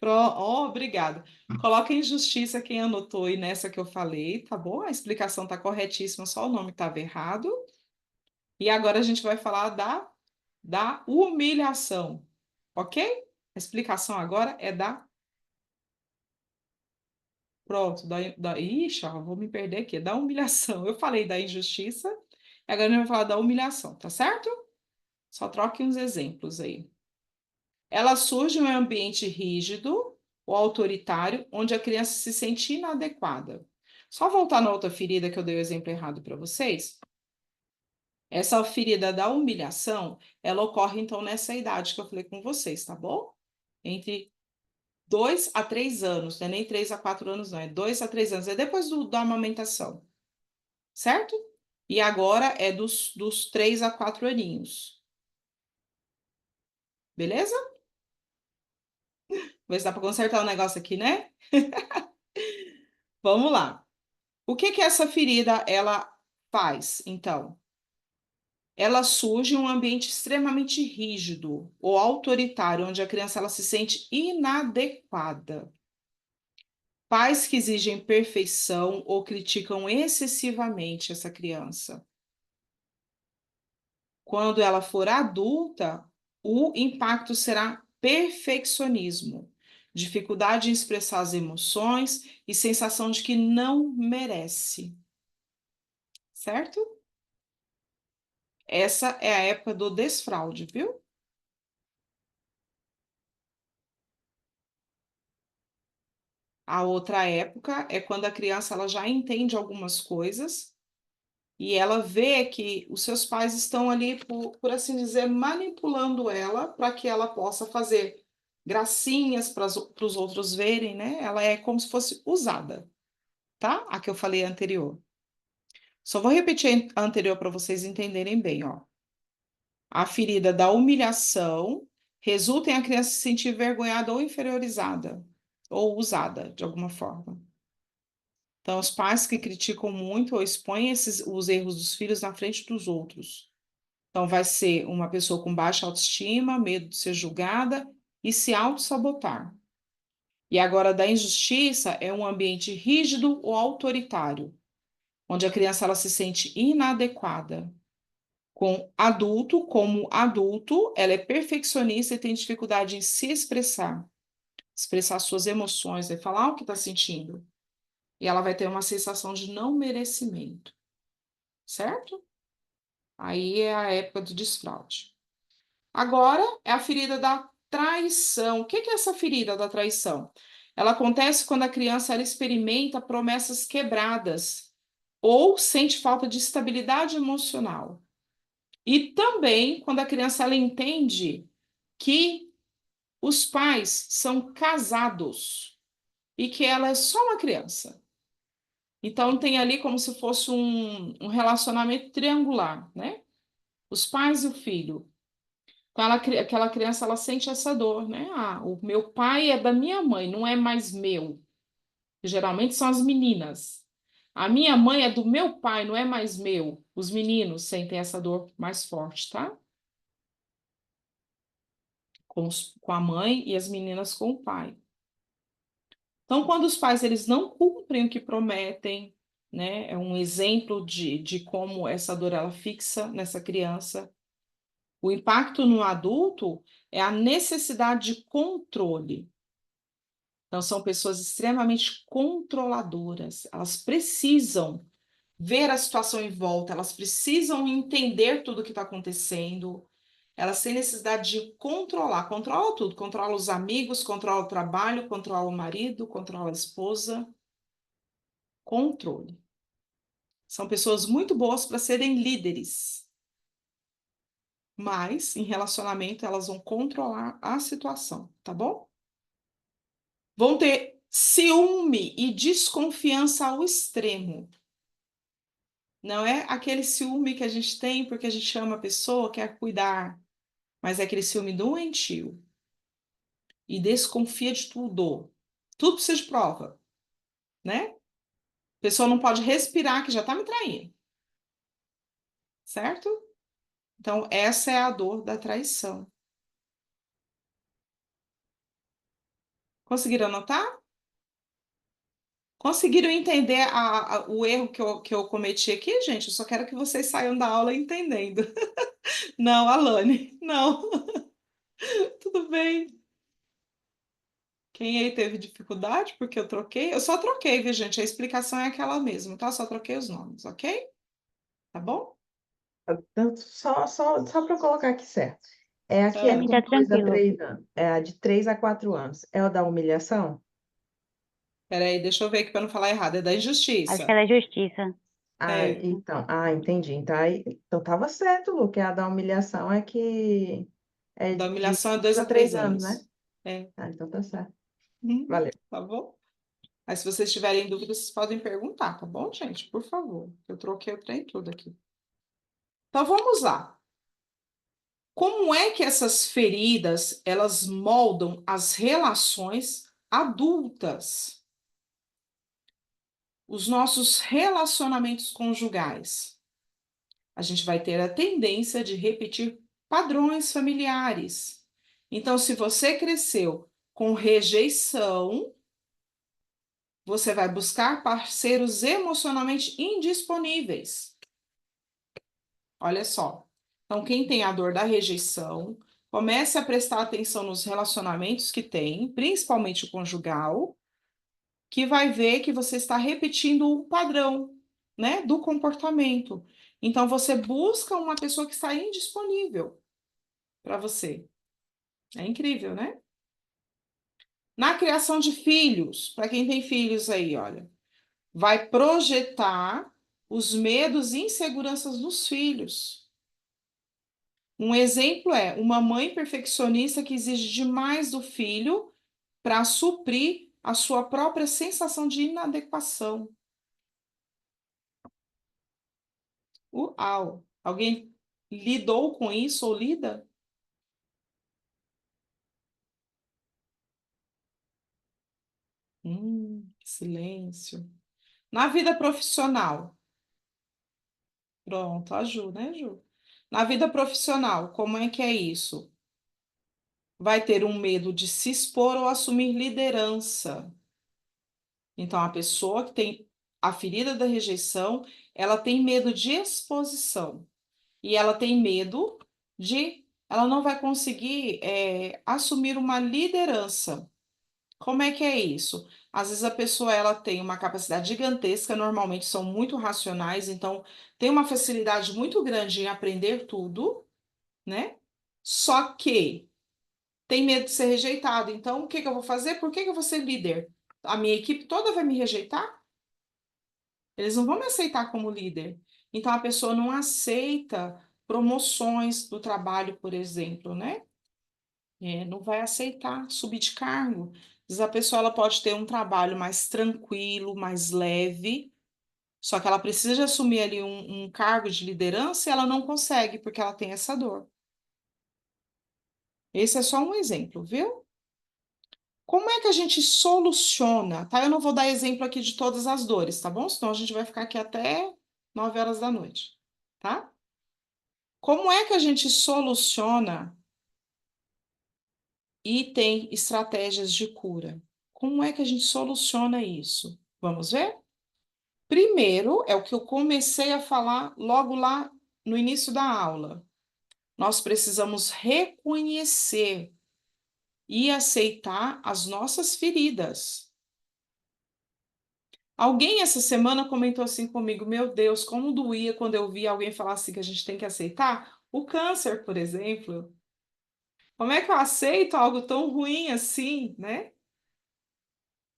Oh, obrigada. Coloca em justiça quem anotou aí nessa que eu falei, tá bom? A explicação tá corretíssima, só o nome estava errado. E agora a gente vai falar da humilhação, ok? A explicação agora é da. Pronto, ixi, ó, vou me perder aqui, da humilhação. Eu falei da injustiça, agora a gente vai falar da humilhação, tá certo? Só troque uns exemplos aí. Ela surge em um ambiente rígido ou autoritário, onde a criança se sente inadequada. Só voltar na outra ferida que eu dei o exemplo errado para vocês. Essa ferida da humilhação, ela ocorre então nessa idade que eu falei com vocês, tá bom? Entre 2 a 3 anos, não é nem 3 a 4 anos, não, é 2 a 3 anos, é depois da amamentação, certo? E agora é dos 3 a 4 aninhos. Beleza? Ver se dá para consertar o negócio aqui, né? Vamos lá. O que essa ferida ela faz, então? Ela surge em um ambiente extremamente rígido ou autoritário, onde a criança ela se sente inadequada. Pais que exigem perfeição ou criticam excessivamente essa criança. Quando ela for adulta, o impacto será perfeccionismo, dificuldade em expressar as emoções e sensação de que não merece. Certo? Essa é a época do desfraude, viu? A outra época é quando a criança ela já entende algumas coisas e ela vê que os seus pais estão ali, por assim dizer, manipulando ela para que ela possa fazer gracinhas para os outros verem, né? Ela é como se fosse usada, tá? A que eu falei anterior. Só vou repetir a anterior para vocês entenderem bem, ó. A ferida da humilhação resulta em a criança se sentir envergonhada ou inferiorizada, ou usada de alguma forma. Então, os pais que criticam muito ou expõem os erros dos filhos na frente dos outros. Então, vai ser uma pessoa com baixa autoestima, medo de ser julgada e se auto-sabotar. E agora, da injustiça, é um ambiente rígido ou autoritário, onde a criança ela se sente inadequada. Como adulto, ela é perfeccionista e tem dificuldade em se expressar suas emoções, vai falar o que está sentindo. E ela vai ter uma sensação de não merecimento, certo? Aí é a época do desfraude. Agora é a ferida da traição. O que é essa ferida da traição? Ela acontece quando a criança ela experimenta promessas quebradas ou sente falta de estabilidade emocional. E também quando a criança ela entende que os pais são casados e que ela é só uma criança. Então tem ali como se fosse um relacionamento triangular, né? Os pais e o filho. Então aquela criança ela sente essa dor, né? Ah, o meu pai é da minha mãe, não é mais meu. Geralmente são as meninas. A minha mãe é do meu pai, não é mais meu. Os meninos sentem essa dor mais forte, tá? Com a mãe e as meninas com o pai. Então, quando os pais eles não cumprem o que prometem, né? É um exemplo de como essa dor ela fixa nessa criança. O impacto no adulto é a necessidade de controle. Então, são pessoas extremamente controladoras. Elas precisam ver a situação em volta, elas precisam entender tudo o que está acontecendo. Elas têm necessidade de controla tudo, controla os amigos, controla o trabalho, controla o marido, controla a esposa. Controle. São pessoas muito boas para serem líderes. Mas, em relacionamento, elas vão controlar a situação, tá bom? Vão ter ciúme e desconfiança ao extremo. Não é aquele ciúme que a gente tem porque a gente ama a pessoa, quer cuidar, mas é aquele ciúme doentio. E desconfia de tudo. Tudo precisa de prova, né? A pessoa não pode respirar que já tá me traindo. Certo? Então, essa é a dor da traição. Conseguiram anotar? Conseguiram entender o erro que eu cometi aqui, gente? Eu só quero que vocês saiam da aula entendendo. Não, Alane, não. Tudo bem. Quem aí teve dificuldade porque eu troquei? Eu só troquei, viu, gente? A explicação é aquela mesma, tá? Só troquei os nomes, ok? Tá bom? Então, só para colocar aqui certo. É a que Ah, é Pra mim com tá 2 a tranquilo. 3 anos. É a de 3 a 4 anos. É o da humilhação? peraí, deixa eu ver aqui para não falar errado. É da Acho que injustiça. é da justiça. É, Entendi. Então tava certo, Lu, que a da humilhação é que é da de humilhação é 2 2 a a 3 3 anos, né? anos. É. Ah, então tá certo. Uhum, Valeu. tá bom? Mas se vocês tiverem dúvidas, vocês podem perguntar, tá bom, gente? Por favor. Eu troquei o trem tudo aqui. Então vamos lá. Como é que essas feridas, elas moldam as relações adultas? Os nossos relacionamentos conjugais. A gente vai ter a tendência de repetir padrões familiares. Então, se você cresceu com rejeição, você vai buscar parceiros emocionalmente indisponíveis. Olha só. Então, quem tem a dor da rejeição, comece a prestar atenção nos relacionamentos que tem, principalmente o conjugal, que vai ver que você está repetindo o padrão, né, do comportamento. Então, você busca uma pessoa que está indisponível para você. É incrível, né? Na criação de filhos, para quem tem filhos aí, olha, vai projetar os medos e inseguranças dos filhos. Um exemplo é uma mãe perfeccionista que exige demais do filho para suprir a sua própria sensação de inadequação. Uau! Alguém lidou com isso ou lida? Silêncio. Na vida profissional. Pronto, a Ju, né, Ju? Na vida profissional, como é que é isso? Vai ter um medo de se expor ou assumir liderança. Então, a pessoa que tem a ferida da rejeição, ela tem medo de exposição. E ela tem medo de... Ela não vai conseguir assumir uma liderança. Como é que é isso? Às vezes a pessoa ela tem uma capacidade gigantesca, normalmente são muito racionais, então tem uma facilidade muito grande em aprender tudo, né? Só que tem medo de ser rejeitado. Então, o que que eu vou fazer? Por que que eu vou ser líder? A minha equipe toda vai me rejeitar? Eles não vão me aceitar como líder. Então, a pessoa não aceita promoções do trabalho, por exemplo, né? Não vai aceitar subir de cargo. Às vezes a pessoa ela pode ter um trabalho mais tranquilo, mais leve, só que ela precisa de assumir ali um cargo de liderança e ela não consegue, porque ela tem essa dor. Esse é só um exemplo, viu? Como é que a gente soluciona, tá? Eu não vou dar exemplo aqui de todas as dores, tá bom? Senão a gente vai ficar aqui até 9 horas da noite, tá? Como é que a gente soluciona e tem estratégias de cura? Como é que a gente soluciona isso? Vamos ver? Primeiro, é o que eu comecei a falar logo lá no início da aula. Nós precisamos reconhecer e aceitar as nossas feridas. Alguém essa semana comentou assim comigo: meu Deus, como doía quando eu vi alguém falar assim que a gente tem que aceitar o câncer, por exemplo. Como é que eu aceito algo tão ruim assim, né?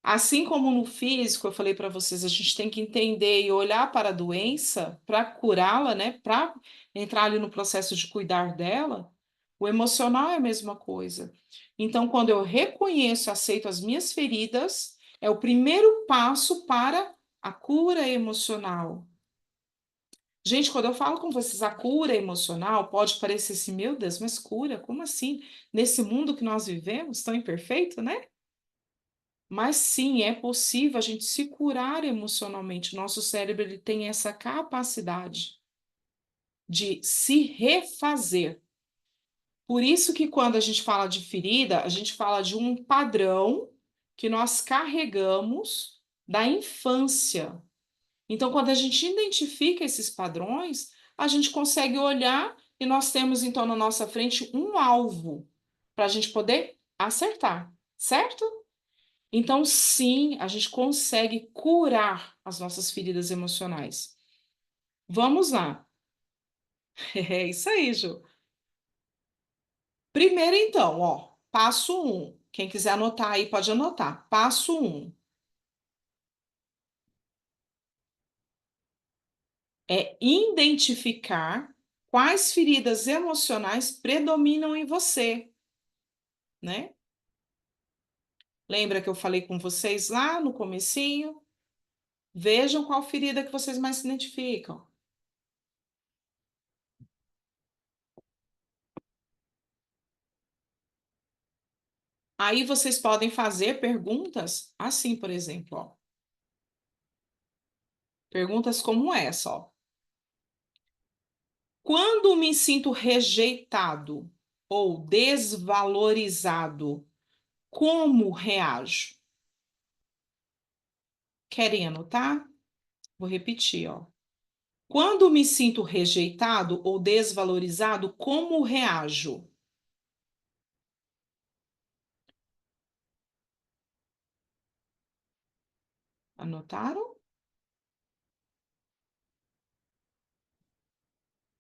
Assim como no físico, eu falei para vocês, a gente tem que entender e olhar para a doença para curá-la, né? Para entrar ali no processo de cuidar dela. O emocional é a mesma coisa. Então, quando eu reconheço e aceito as minhas feridas, é o primeiro passo para a cura emocional. Gente, quando eu falo com vocês, a cura emocional pode parecer assim, meu Deus, mas cura? Como assim? Nesse mundo que nós vivemos, tão imperfeito, né? Mas sim, é possível a gente se curar emocionalmente. Nosso cérebro ele tem essa capacidade de se refazer. Por isso que quando a gente fala de ferida, a gente fala de um padrão que nós carregamos da infância. Então, quando a gente identifica esses padrões, a gente consegue olhar e nós temos então na nossa frente um alvo para a gente poder acertar, certo? Então, sim, a gente consegue curar as nossas feridas emocionais. Vamos lá. É isso aí, Ju. Primeiro, então, ó, passo 1. Quem quiser anotar aí, pode anotar. Passo 1 é identificar quais feridas emocionais predominam em você, né? Lembra que eu falei com vocês lá no comecinho? Vejam qual ferida que vocês mais se identificam. Aí vocês podem fazer perguntas assim, por exemplo, ó. Perguntas como essa, ó. Quando me sinto rejeitado ou desvalorizado, como reajo? Querem anotar? Vou repetir, ó. Quando me sinto rejeitado ou desvalorizado, como reajo? Anotaram?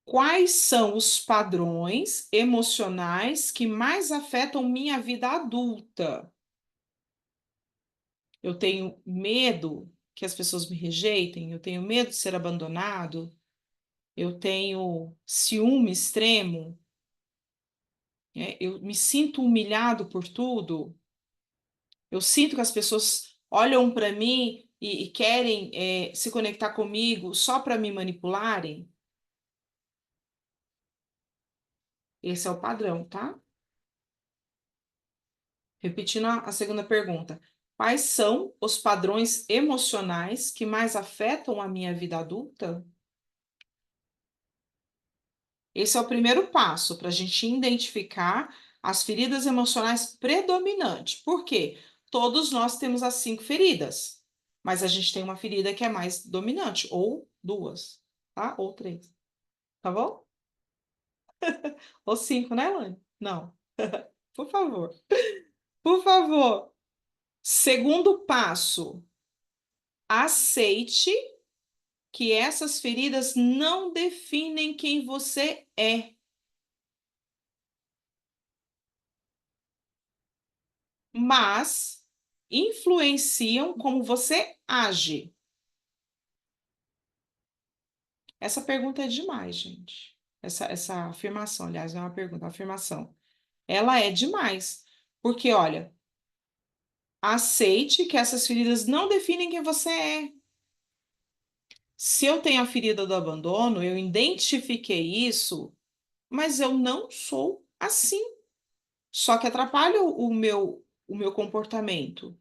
Quais são os padrões emocionais que mais afetam minha vida adulta? Eu tenho medo que as pessoas me rejeitem, eu tenho medo de ser abandonado, eu tenho ciúme extremo, eu me sinto humilhado por tudo, eu sinto que as pessoas olham para mim e querem se conectar comigo só para me manipularem. Esse é o padrão, tá? Repetindo a segunda pergunta. Quais são os padrões emocionais que mais afetam a minha vida adulta? Esse é o primeiro passo para a gente identificar as feridas emocionais predominantes. Por quê? Todos nós temos as 5 feridas, mas a gente tem uma ferida que é mais dominante, ou 2, tá? Ou 3, tá bom? Ou 5, né, Elaine? Não. Por favor. Por favor. Segundo passo, aceite que essas feridas não definem quem você é. Mas influenciam como você age. Essa pergunta é demais, gente. Essa afirmação, aliás, não é uma pergunta, é uma afirmação. Ela é demais. Porque, olha, aceite que essas feridas não definem quem você é. Se eu tenho a ferida do abandono, eu identifiquei isso, mas eu não sou assim. Só que atrapalha o meu comportamento.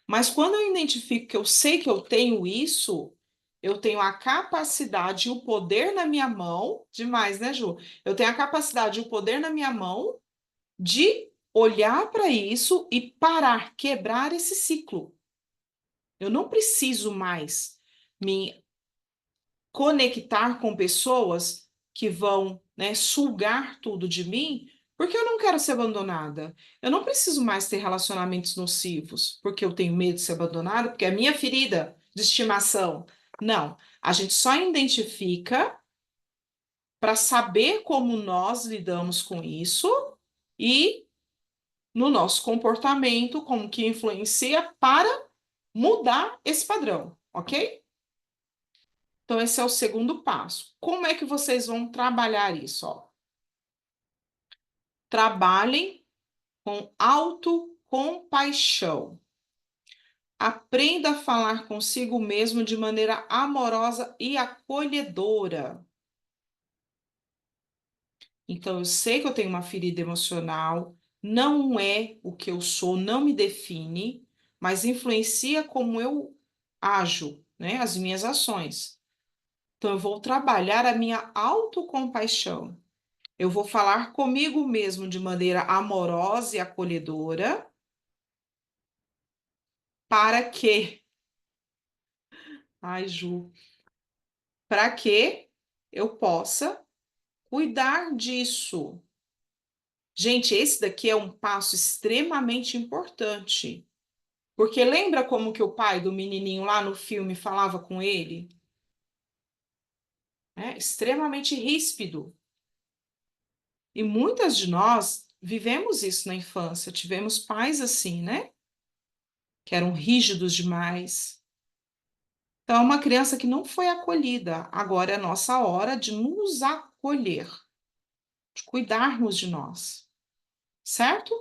Mas quando eu identifico que eu sei que eu tenho isso, eu tenho a capacidade e o poder na minha mão, demais, né, Ju? Eu tenho a capacidade e o poder na minha mão de olhar para isso e parar, quebrar esse ciclo. Eu não preciso mais me conectar com pessoas que vão, né, sugar tudo de mim, porque eu não quero ser abandonada. Eu não preciso mais ter relacionamentos nocivos, porque eu tenho medo de ser abandonada, porque é a minha ferida de estimação. Não, a gente só identifica para saber como nós lidamos com isso e no nosso comportamento, como que influencia para mudar esse padrão, ok? Então, esse é o segundo passo. Como é que vocês vão trabalhar isso? Ó? Trabalhem com autocompaixão. Aprenda a falar consigo mesmo de maneira amorosa e acolhedora. Então, eu sei que eu tenho uma ferida emocional, não é o que eu sou, não me define, mas influencia como eu ajo, né? As minhas ações. Então, eu vou trabalhar a minha autocompaixão. Eu vou falar comigo mesmo de maneira amorosa e acolhedora, para que, ai, Ju, para que eu possa cuidar disso. Gente, esse daqui é um passo extremamente importante. Porque lembra como que o pai do menininho lá no filme falava com ele? É extremamente ríspido. E muitas de nós vivemos isso na infância, tivemos pais assim, né? Que eram rígidos demais. Então, é uma criança que não foi acolhida. Agora é a nossa hora de nos acolher, de cuidarmos de nós. Certo?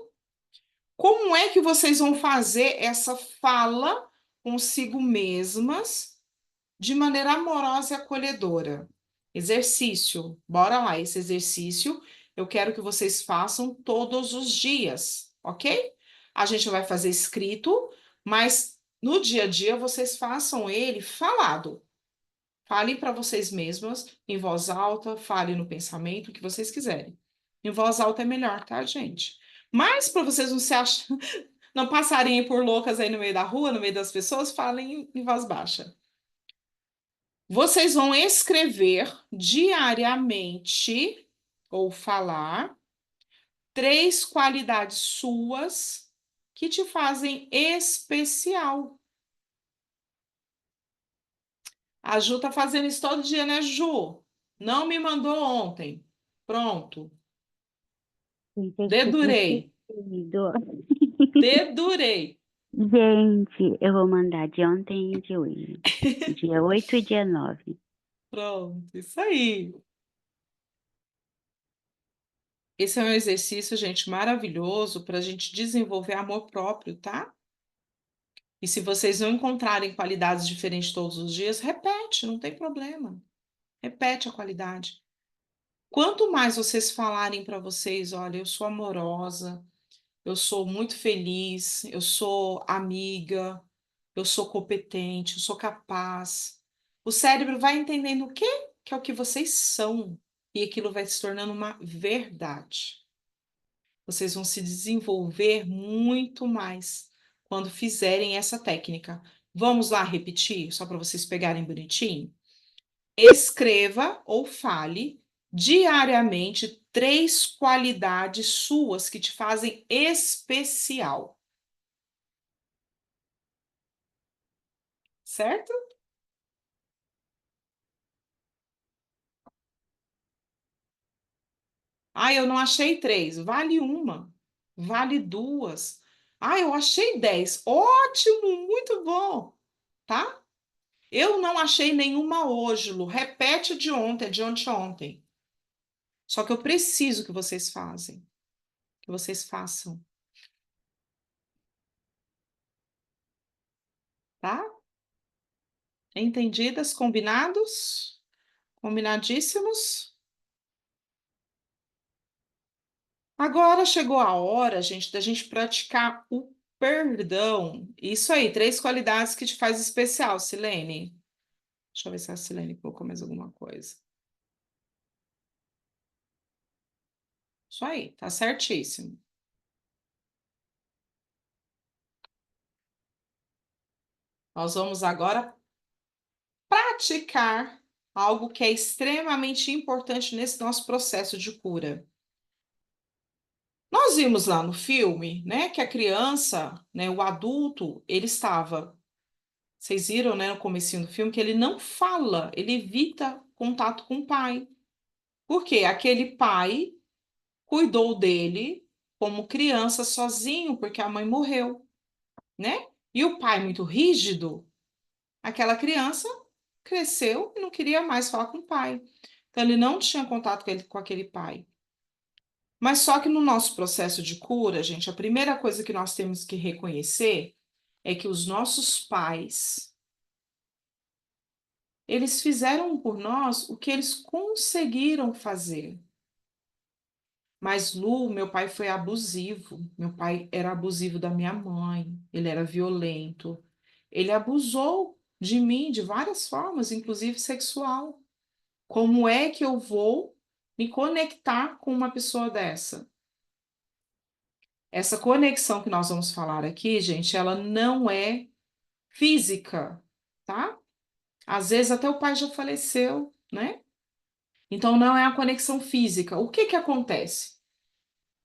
Como é que vocês vão fazer essa fala consigo mesmas de maneira amorosa e acolhedora? Exercício. Bora lá, esse exercício eu quero que vocês façam todos os dias, ok? A gente vai fazer escrito, mas no dia a dia vocês façam ele falado. Fale para vocês mesmas, em voz alta, fale no pensamento, o que vocês quiserem. Em voz alta é melhor, tá, gente? Mas para vocês não se acham, não passarem por loucas aí no meio da rua, no meio das pessoas, falem em voz baixa. Vocês vão escrever diariamente ou falar 3 qualidades suas que te fazem especial. A Ju tá fazendo isso todo dia, né, Ju? Não me mandou ontem. Pronto. Dedurei. Esquecido. Dedurei. Gente, eu vou mandar de ontem e de hoje. Dia 8 e dia 9. Pronto, isso aí. Esse é um exercício, gente, maravilhoso para a gente desenvolver amor próprio, tá? E se vocês não encontrarem qualidades diferentes todos os dias, repete, não tem problema. Repete a qualidade. Quanto mais vocês falarem para vocês, olha, eu sou amorosa, eu sou muito feliz, eu sou amiga, eu sou competente, eu sou capaz. O cérebro vai entendendo o quê? Que é o que vocês são. E aquilo vai se tornando uma verdade. Vocês vão se desenvolver muito mais quando fizerem essa técnica. Vamos lá repetir, só para vocês pegarem bonitinho? Escreva ou fale diariamente 3 qualidades suas que te fazem especial. Certo? Ah, eu não achei 3. Vale uma. Vale 2. Ah, eu achei 10. Ótimo, muito bom. Tá? Eu não achei nenhuma hoje, Lu. Repete de ontem, de ontem. Só que eu preciso que vocês façam, tá? Entendidas? Combinados? Combinadíssimos? Agora chegou a hora, gente, da gente praticar o perdão. Isso aí, 3 qualidades que te faz especial, Silene. Deixa eu ver se a Silene colocou mais alguma coisa. Isso aí, tá certíssimo. Nós vamos agora praticar algo que é extremamente importante nesse nosso processo de cura. Nós vimos lá no filme, né, que a criança, né, o adulto, ele estava, vocês viram, né, no comecinho do filme, que ele não fala, ele evita contato com o pai. Por quê? Aquele pai cuidou dele como criança sozinho, porque a mãe morreu, né? E o pai muito rígido, aquela criança cresceu e não queria mais falar com o pai. Então ele não tinha contato com aquele pai. Mas só que no nosso processo de cura, gente, a primeira coisa que nós temos que reconhecer é que os nossos pais, eles fizeram por nós o que eles conseguiram fazer. Mas, Lu, meu pai foi abusivo. Meu pai era abusivo da minha mãe, ele era violento. Ele abusou de mim de várias formas, inclusive sexual. Como é que eu vou me conectar com uma pessoa dessa? Essa conexão que nós vamos falar aqui, gente, ela não é física, tá? Às vezes até o pai já faleceu, né? Então não é a conexão física. O que que acontece?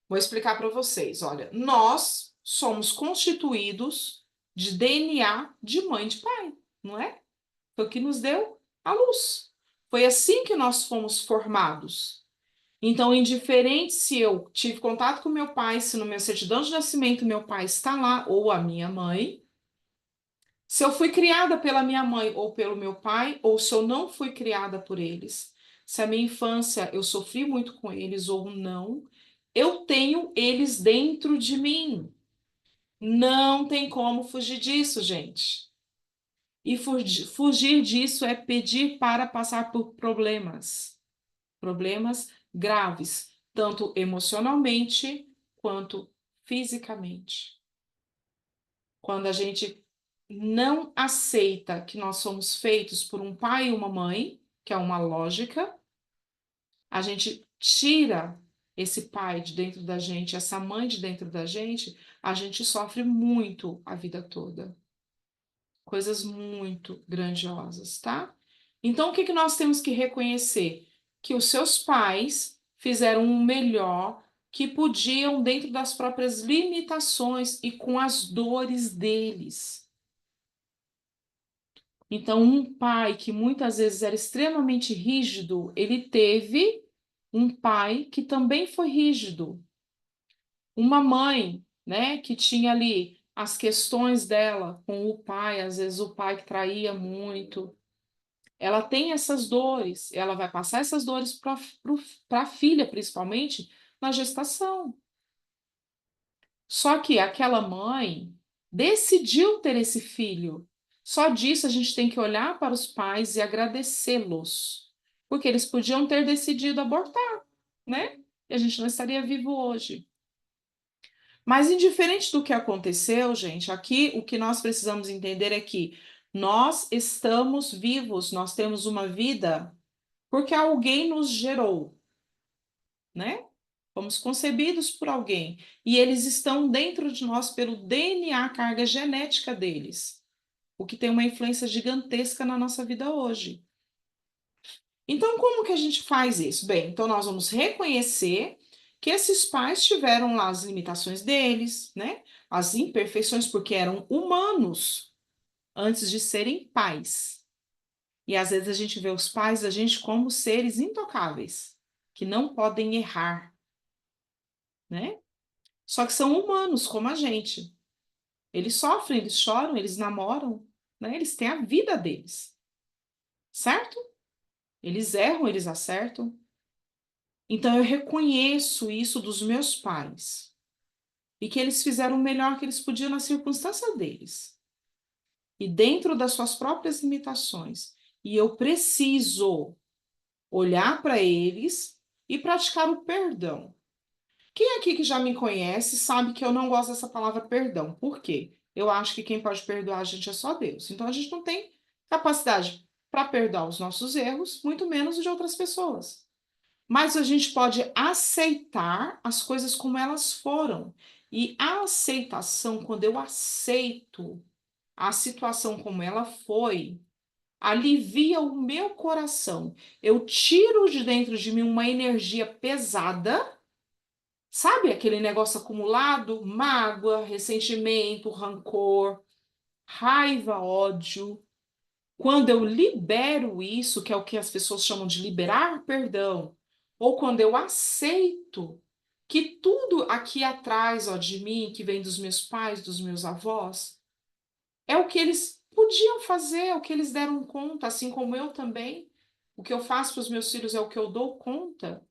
Vou explicar para vocês. Olha, nós somos constituídos de DNA de mãe e de pai, não é? Foi o que nos deu a luz. Foi assim que nós fomos formados. Então, indiferente se eu tive contato com meu pai, se no meu certidão de nascimento meu pai está lá, ou a minha mãe, se eu fui criada pela minha mãe ou pelo meu pai, ou se eu não fui criada por eles, se a minha infância eu sofri muito com eles ou não, eu tenho eles dentro de mim. Não tem como fugir disso, gente. E fugir disso é pedir para passar por problemas graves, tanto emocionalmente quanto fisicamente. Quando a gente não aceita que nós somos feitos por um pai e uma mãe, que é uma lógica, a gente tira esse pai de dentro da gente, essa mãe de dentro da gente, a gente sofre muito a vida toda. Coisas muito grandiosas, tá? Então, o que que nós temos que reconhecer? Que os seus pais fizeram o melhor que podiam dentro das próprias limitações e com as dores deles. Então, um pai que muitas vezes era extremamente rígido, ele teve um pai que também foi rígido. Uma mãe, né, que tinha ali as questões dela com o pai, às vezes o pai que traía muito. Ela tem essas dores, ela vai passar essas dores para a filha, principalmente na gestação. Só que aquela mãe decidiu ter esse filho. Só disso a gente tem que olhar para os pais e agradecê-los, porque eles podiam ter decidido abortar, né? E a gente não estaria vivo hoje. Mas indiferente do que aconteceu, gente, aqui o que nós precisamos entender é que nós estamos vivos, nós temos uma vida porque alguém nos gerou, né? Fomos concebidos por alguém e eles estão dentro de nós pelo DNA, carga genética deles, o que tem uma influência gigantesca na nossa vida hoje. Então, como que a gente faz isso? Bem, então nós vamos reconhecer que esses pais tiveram lá as limitações deles, né? As imperfeições, porque eram humanos antes de serem pais. E às vezes a gente vê os pais da gente como seres intocáveis, que não podem errar, né? Só que são humanos como a gente. Eles sofrem, eles choram, eles namoram, né? Eles têm a vida deles. certo? Eles erram, eles acertam. Então, eu reconheço isso dos meus pais. E que eles fizeram o melhor que eles podiam na circunstância deles. E dentro das suas próprias limitações. E eu preciso olhar para eles e praticar o perdão. Quem aqui que já me conhece sabe que eu não gosto dessa palavra perdão. Por quê? Eu acho que quem pode perdoar a gente é só Deus. Então, a gente não tem capacidade para perdoar os nossos erros, muito menos os de outras pessoas. Mas a gente pode aceitar as coisas como elas foram. E a aceitação, quando eu aceito a situação como ela foi, alivia o meu coração. Eu tiro de dentro de mim uma energia pesada, sabe? Aquele negócio acumulado, mágoa, ressentimento, rancor, raiva, ódio. Quando eu libero isso, que é o que as pessoas chamam de liberar perdão, ou quando eu aceito que tudo aqui atrás, ó, de mim, que vem dos meus pais, dos meus avós, é o que eles podiam fazer, é o que eles deram conta, assim como eu também. O que eu faço para os meus filhos é o que eu dou conta.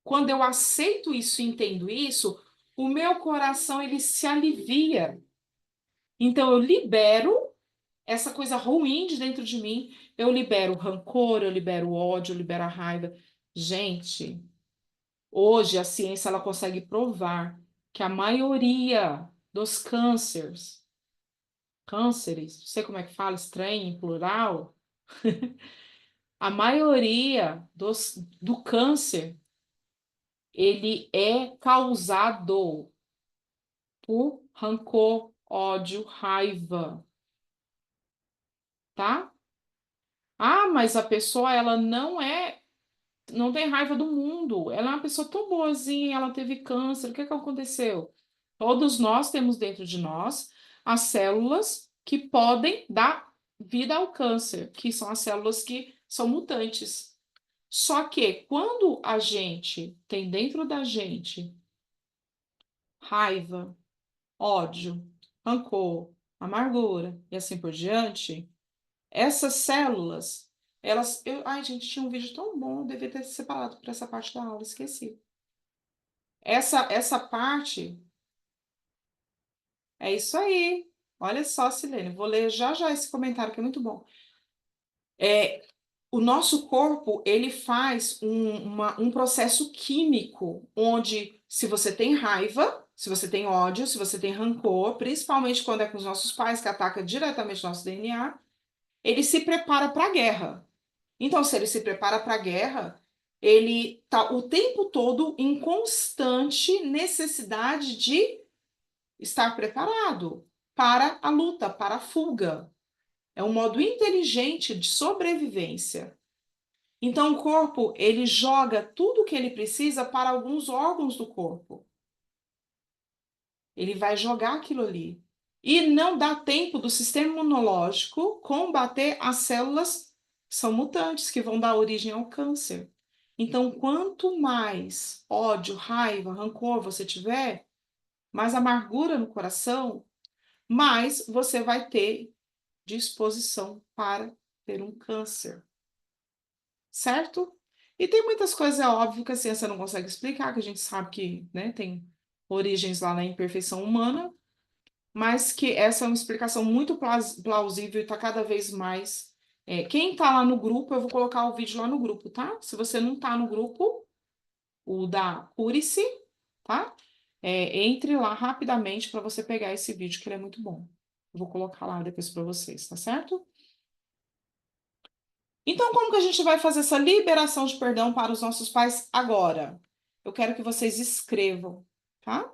Quando eu aceito isso e entendo isso, o meu coração ele se alivia. Então eu libero essa coisa ruim de dentro de mim, eu libero o rancor, eu libero o ódio, eu libero a raiva. Gente, hoje a ciência ela consegue provar que a maioria dos cânceres, não sei como é que fala, estranho, em plural, a maioria do câncer, ele é causado por rancor, ódio, raiva, tá? Ah, mas a pessoa, ela não tem raiva do mundo. Ela é uma pessoa tão boazinha, ela teve câncer. O que que aconteceu? Todos nós temos dentro de nós as células que podem dar vida ao câncer, que são as células que são mutantes. Só que quando a gente tem dentro da gente raiva, ódio, rancor, amargura e assim por diante, essas células, ai, gente, tinha um vídeo tão bom, eu devia ter separado para essa parte da aula, esqueci. Essa parte, é isso aí. Olha só, Silene, vou ler já já esse comentário que é muito bom. O nosso corpo, ele faz um processo químico, onde se você tem raiva, se você tem ódio, se você tem rancor, principalmente quando é com os nossos pais, que ataca diretamente o nosso DNA, ele se prepara para a guerra. Então, se ele se prepara para a guerra, ele está o tempo todo em constante necessidade de estar preparado para a luta, para a fuga. É um modo inteligente de sobrevivência. Então, o corpo, ele joga tudo o que ele precisa para alguns órgãos do corpo. Ele vai jogar aquilo ali. E não dá tempo do sistema imunológico combater as células que são mutantes, que vão dar origem ao câncer. Então, quanto mais ódio, raiva, rancor você tiver, mais amargura no coração, mais você vai ter disposição para ter um câncer. Certo? E tem muitas coisas, é óbvio, que a ciência não consegue explicar, que a gente sabe que, né, tem origens lá na imperfeição humana, mas que essa é uma explicação muito plausível e está cada vez mais. Quem está lá no grupo, eu vou colocar o vídeo lá no grupo, tá? Se você não está no grupo, o da Cure-se, tá? Entre lá rapidamente para você pegar esse vídeo, que ele é muito bom. Eu vou colocar lá depois para vocês, tá certo? Então, como que a gente vai fazer essa liberação de perdão para os nossos pais agora? Eu quero que vocês escrevam, tá?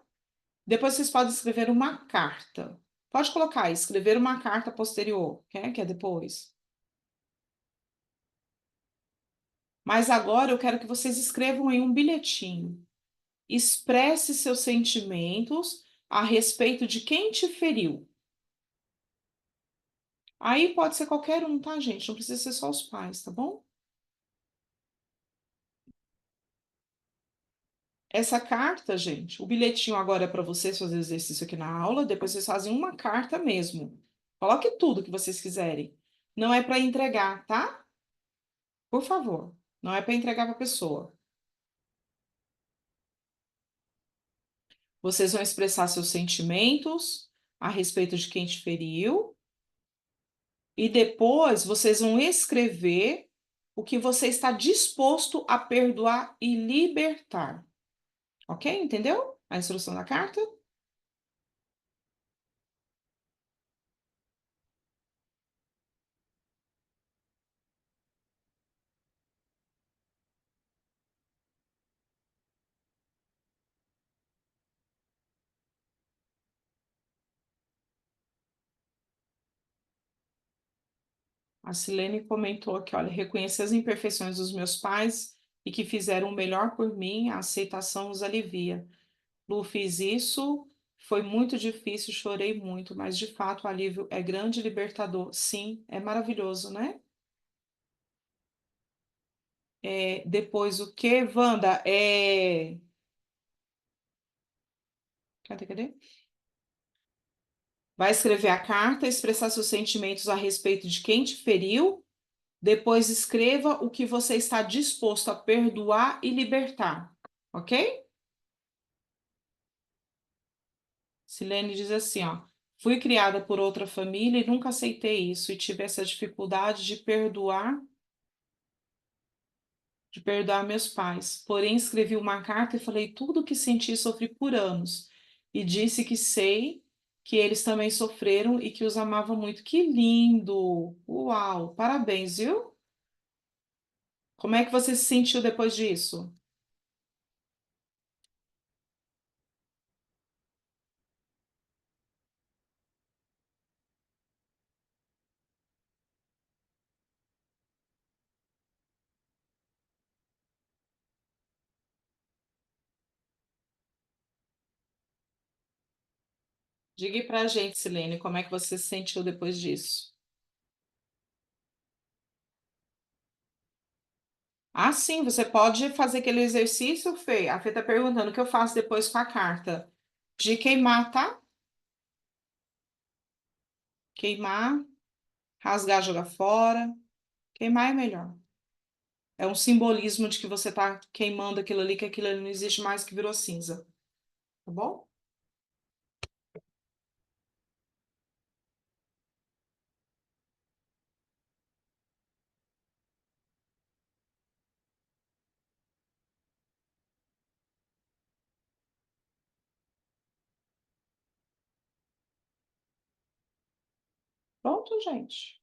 Depois vocês podem escrever uma carta. Pode colocar aí, escrever uma carta posterior, que é depois. Mas agora eu quero que vocês escrevam em um bilhetinho. Expresse seus sentimentos a respeito de quem te feriu. Aí pode ser qualquer um, tá, gente? Não precisa ser só os pais, tá bom? Essa carta, gente, o bilhetinho agora é para vocês fazerem exercício aqui na aula, depois vocês fazem uma carta mesmo. Coloque tudo que vocês quiserem. Não é para entregar, tá? Por favor. Não é para entregar para a pessoa. Vocês vão expressar seus sentimentos a respeito de quem te feriu e depois vocês vão escrever o que você está disposto a perdoar e libertar. Ok? Entendeu? A instrução da carta? A Silene comentou aqui, olha, reconhecer as imperfeições dos meus pais e que fizeram o melhor por mim, a aceitação os alivia. Lu, fiz isso, foi muito difícil, chorei muito, mas de fato o alívio é grande e libertador. Sim, é maravilhoso, né? Depois o que, Wanda? Cadê? Vai escrever a carta, expressar seus sentimentos a respeito de quem te feriu. Depois escreva o que você está disposto a perdoar e libertar, ok? Silene diz assim, ó. Fui criada por outra família e nunca aceitei isso e tive essa dificuldade de perdoar meus pais. Porém, escrevi uma carta e falei tudo o que senti e sofri por anos. E disse que sei que eles também sofreram e que os amava muito. Que lindo! Uau! Parabéns, viu? Como é que você se sentiu depois disso? Diga aí pra gente, Silene, como é que você se sentiu depois disso? Ah, sim, você pode fazer aquele exercício, Fê. A Fê tá perguntando o que eu faço depois com a carta. De queimar, tá? Queimar, rasgar, jogar fora. Queimar é melhor. É um simbolismo de que você tá queimando aquilo ali, que aquilo ali não existe mais, que virou cinza. Tá bom? Pronto, gente.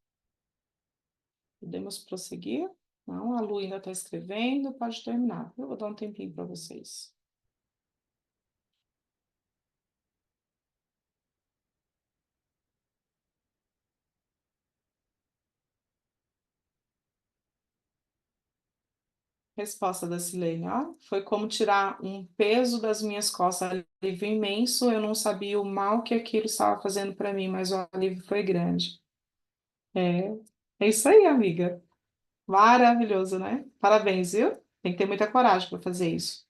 Podemos prosseguir? Não, a Lu ainda está escrevendo, pode terminar. Eu vou dar um tempinho para vocês. Resposta da Silene, ó. Foi como tirar um peso das minhas costas, alívio imenso. Eu não sabia o mal que aquilo estava fazendo para mim, mas o alívio foi grande. É, é isso aí, amiga. Maravilhoso, né? Parabéns, viu? Tem que ter muita coragem para fazer isso.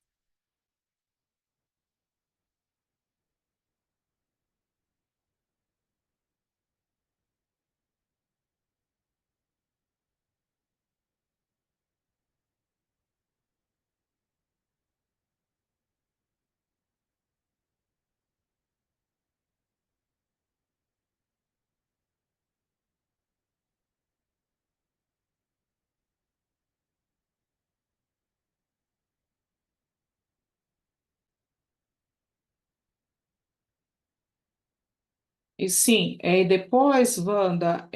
E sim, depois, Wanda,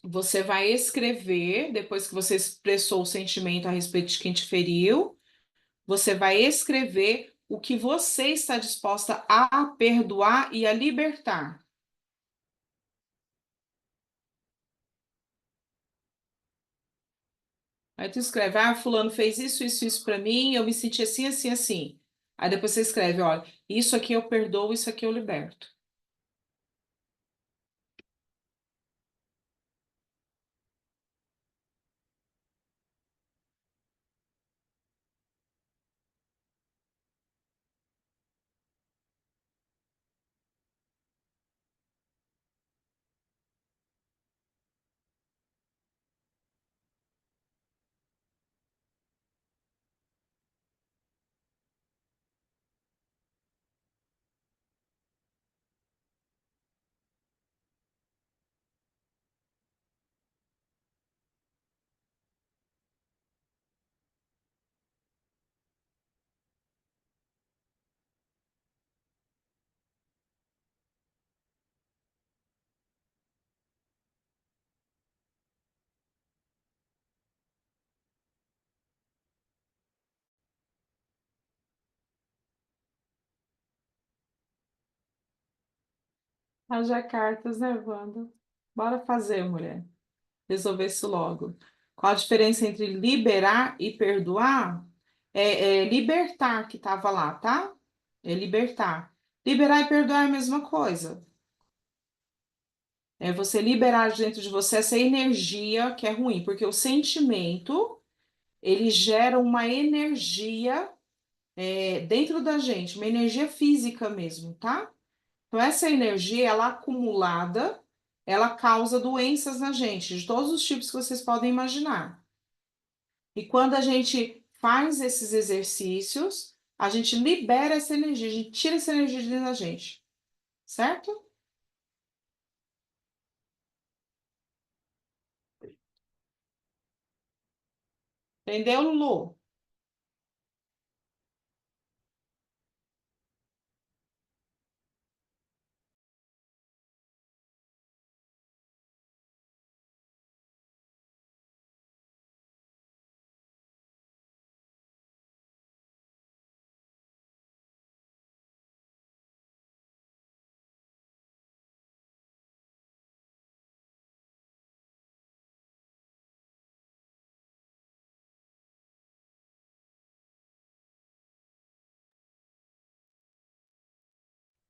você vai escrever, depois que você expressou o sentimento a respeito de quem te feriu, você vai escrever o que você está disposta a perdoar e a libertar. Aí tu escreve, fulano fez isso para mim, eu me senti assim, assim, assim. Aí depois você escreve, olha, isso aqui eu perdoo, isso aqui eu liberto. Haja cartas, né, Wanda? Bora fazer, mulher. Resolver isso logo. Qual a diferença entre liberar e perdoar? É libertar que estava lá, tá? É libertar. Liberar e perdoar é a mesma coisa. É você liberar dentro de você essa energia que é ruim, porque o sentimento, ele gera uma energia dentro da gente, uma energia física mesmo, tá? Então, essa energia, ela acumulada, ela causa doenças na gente, de todos os tipos que vocês podem imaginar. E quando a gente faz esses exercícios, a gente libera essa energia, a gente tira essa energia de dentro da gente, certo? Entendeu, Lulu?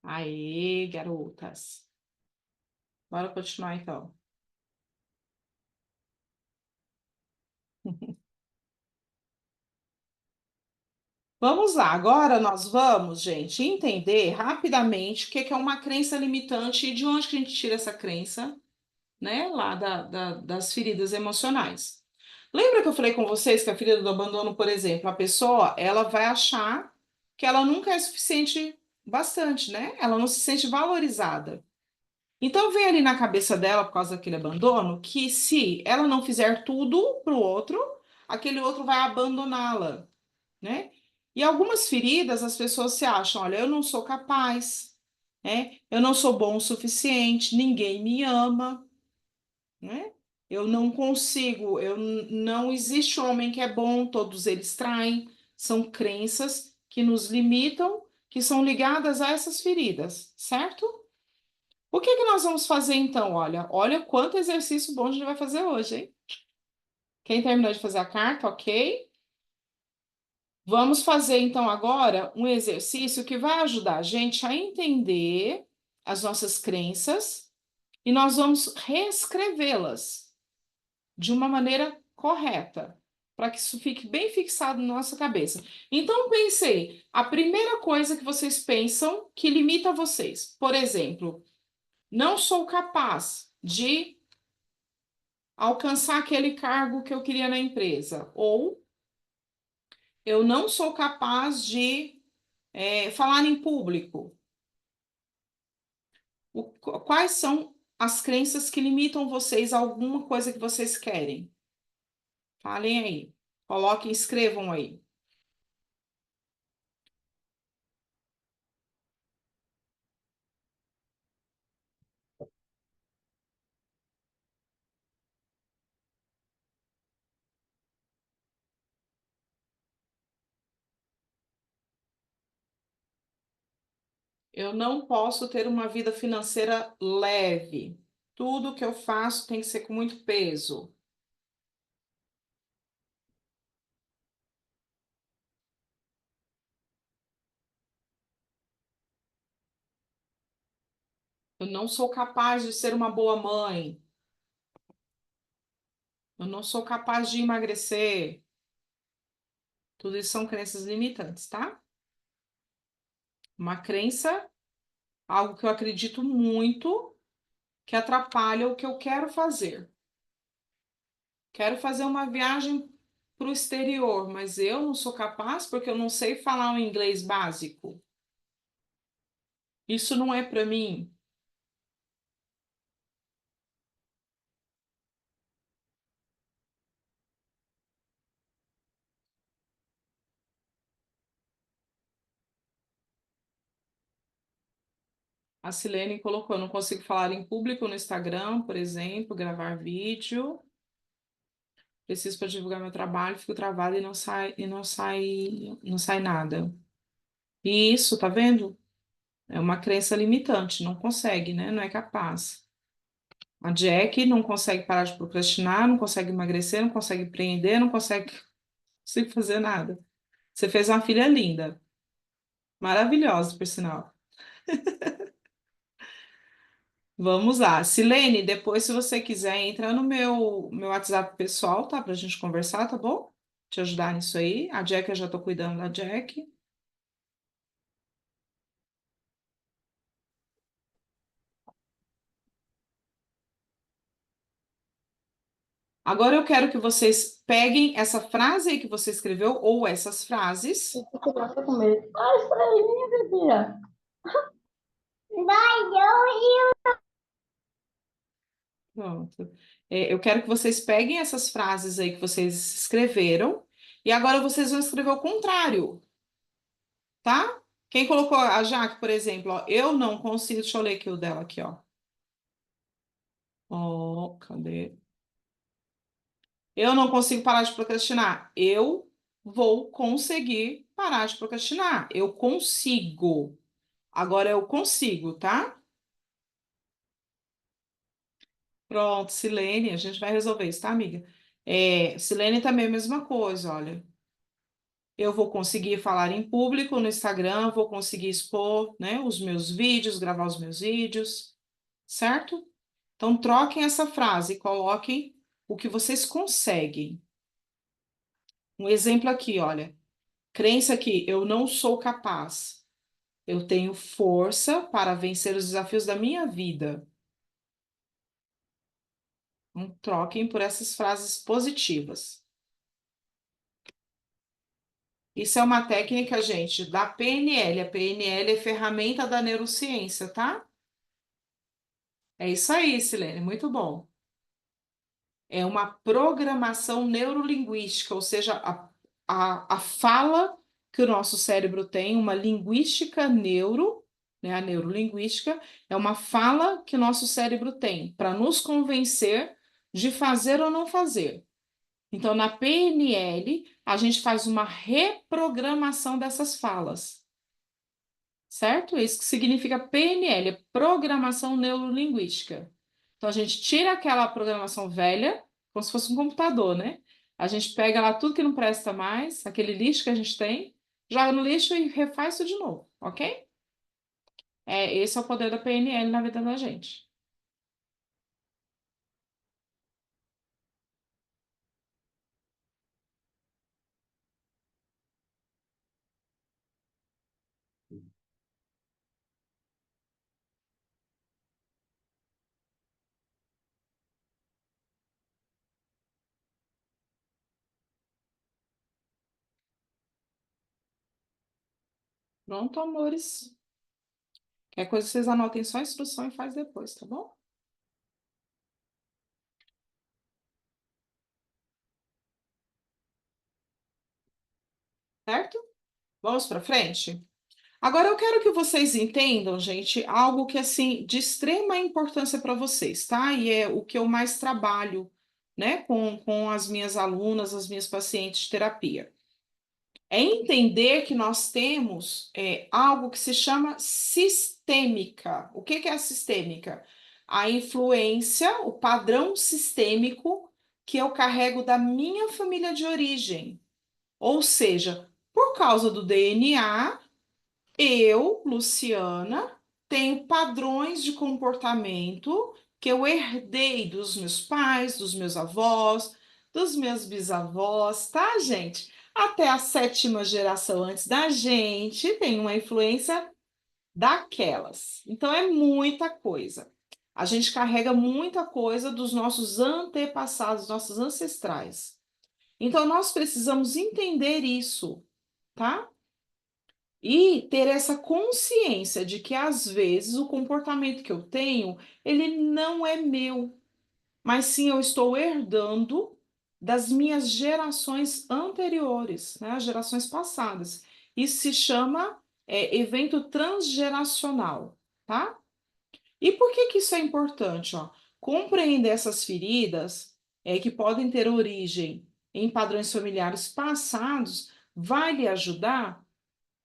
Aê, garotas. Bora continuar então. Vamos lá, agora nós vamos, gente, entender rapidamente o que é uma crença limitante e de onde que a gente tira essa crença, né, lá das feridas emocionais. Lembra que eu falei com vocês que a ferida do abandono, por exemplo, a pessoa, ela vai achar que ela nunca é suficiente bastante, né? Ela não se sente valorizada. Então vem ali na cabeça dela, por causa daquele abandono, que se ela não fizer tudo para o outro, aquele outro vai abandoná-la, né? E algumas feridas as pessoas se acham, olha, eu não sou capaz, né? Eu não sou bom o suficiente, ninguém me ama, né? Eu não consigo, não existe homem que é bom, todos eles traem. São crenças que nos limitam, que são ligadas a essas feridas, certo? O que que nós vamos fazer então? Olha quanto exercício bom a gente vai fazer hoje, hein? Quem terminou de fazer a carta, ok? Vamos fazer então agora um exercício que vai ajudar a gente a entender as nossas crenças e nós vamos reescrevê-las de uma maneira correta, para que isso fique bem fixado na nossa cabeça. Então, pensei, a primeira coisa que vocês pensam que limita vocês, por exemplo, não sou capaz de alcançar aquele cargo que eu queria na empresa, ou eu não sou capaz de falar em público. Quais são as crenças que limitam vocês a alguma coisa que vocês querem? Falem aí. Coloquem, escrevam aí. Eu não posso ter uma vida financeira leve. Tudo que eu faço tem que ser com muito peso. Eu não sou capaz de ser uma boa mãe. Eu não sou capaz de emagrecer. Tudo isso são crenças limitantes, tá? Uma crença, algo que eu acredito muito, que atrapalha o que eu quero fazer. Quero fazer uma viagem para o exterior, mas eu não sou capaz porque eu não sei falar um inglês básico. Isso não é para mim. A Silene colocou, eu não consigo falar em público no Instagram, por exemplo, gravar vídeo. Preciso para divulgar meu trabalho, fico travada e não sai nada. Isso, tá vendo? É uma crença limitante, não consegue, né? Não é capaz. A Jack não consegue parar de procrastinar, não consegue emagrecer, não consegue empreender, não consegue fazer nada. Você fez uma filha linda, maravilhosa, por sinal. Vamos lá. Silene, depois, se você quiser, entra no meu WhatsApp pessoal, tá? Pra gente conversar, tá bom? Te ajudar nisso aí. A Jack, eu já tô cuidando da Jack. Agora eu quero que vocês peguem essa frase aí que você escreveu, ou essas frases. Criança com medo. Ai, estrelinha, bebia. Vai, eu. Pronto. Eu quero que vocês peguem essas frases aí que vocês escreveram, e agora vocês vão escrever o contrário, tá? Quem colocou a Jaque, por exemplo, ó, eu não consigo, deixa eu ler aqui o dela aqui, ó. Ó, cadê? Eu não consigo parar de procrastinar. Eu vou conseguir parar de procrastinar. Eu consigo. Agora eu consigo, tá? Pronto, Silene, a gente vai resolver isso, tá, amiga? Silene também é a mesma coisa, olha. Eu vou conseguir falar em público no Instagram, vou conseguir expor, né, os meus vídeos, gravar os meus vídeos, certo? Então, troquem essa frase e coloquem o que vocês conseguem. Um exemplo aqui, olha. Crença aqui, eu não sou capaz. Eu tenho força para vencer os desafios da minha vida. Então, troquem por essas frases positivas. Isso é uma técnica, gente, da PNL. A PNL é ferramenta da neurociência, tá? É isso aí, Silene, muito bom. É uma programação neurolinguística, ou seja, a fala que o nosso cérebro tem, uma linguística neuro, né, a neurolinguística, é uma fala que o nosso cérebro tem para nos convencer de fazer ou não fazer. Então, na PNL, a gente faz uma reprogramação dessas falas. Certo? Isso que significa PNL, é Programação Neurolinguística. Então, a gente tira aquela programação velha, como se fosse um computador, né? A gente pega lá tudo que não presta mais, aquele lixo que a gente tem, joga no lixo e refaz tudo de novo, ok? Esse é o poder da PNL na vida da gente. Pronto, amores. Qualquer coisa vocês anotem só a instrução e faz depois, tá bom? Certo? Vamos para frente? Agora eu quero que vocês entendam, gente, algo que assim de extrema importância para vocês, tá? E é o que eu mais trabalho, né, com as minhas alunas, as minhas pacientes de terapia. É entender que nós temos algo que se chama sistêmica. O que é a sistêmica? A influência, o padrão sistêmico que eu carrego da minha família de origem. Ou seja, por causa do DNA, eu, Luciana, tenho padrões de comportamento que eu herdei dos meus pais, dos meus avós, dos meus bisavós, tá, gente? Até a 7ª geração antes da gente tem uma influência daquelas. Então é muita coisa. A gente carrega muita coisa dos nossos antepassados, nossos ancestrais. Então nós precisamos entender isso, tá? E ter essa consciência de que, às vezes, o comportamento que eu tenho, ele não é meu, mas sim eu estou herdando das minhas gerações anteriores, né, as gerações passadas. Isso se chama evento transgeracional, tá? E por que que isso é importante? Ó? Compreender essas feridas que podem ter origem em padrões familiares passados vai lhe ajudar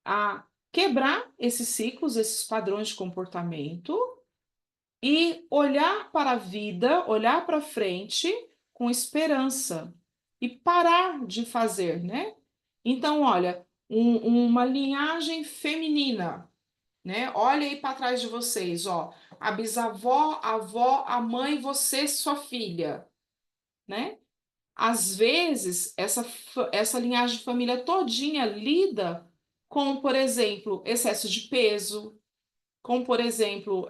a quebrar esses ciclos, esses padrões de comportamento e olhar para a vida, olhar para frente com esperança e parar de fazer, né? Então, olha, uma linhagem feminina, né? Olha aí para trás de vocês, ó, a bisavó, a avó, a mãe, você, sua filha, né? Às vezes, essa linhagem de família todinha lida com, por exemplo, excesso de peso, com, por exemplo,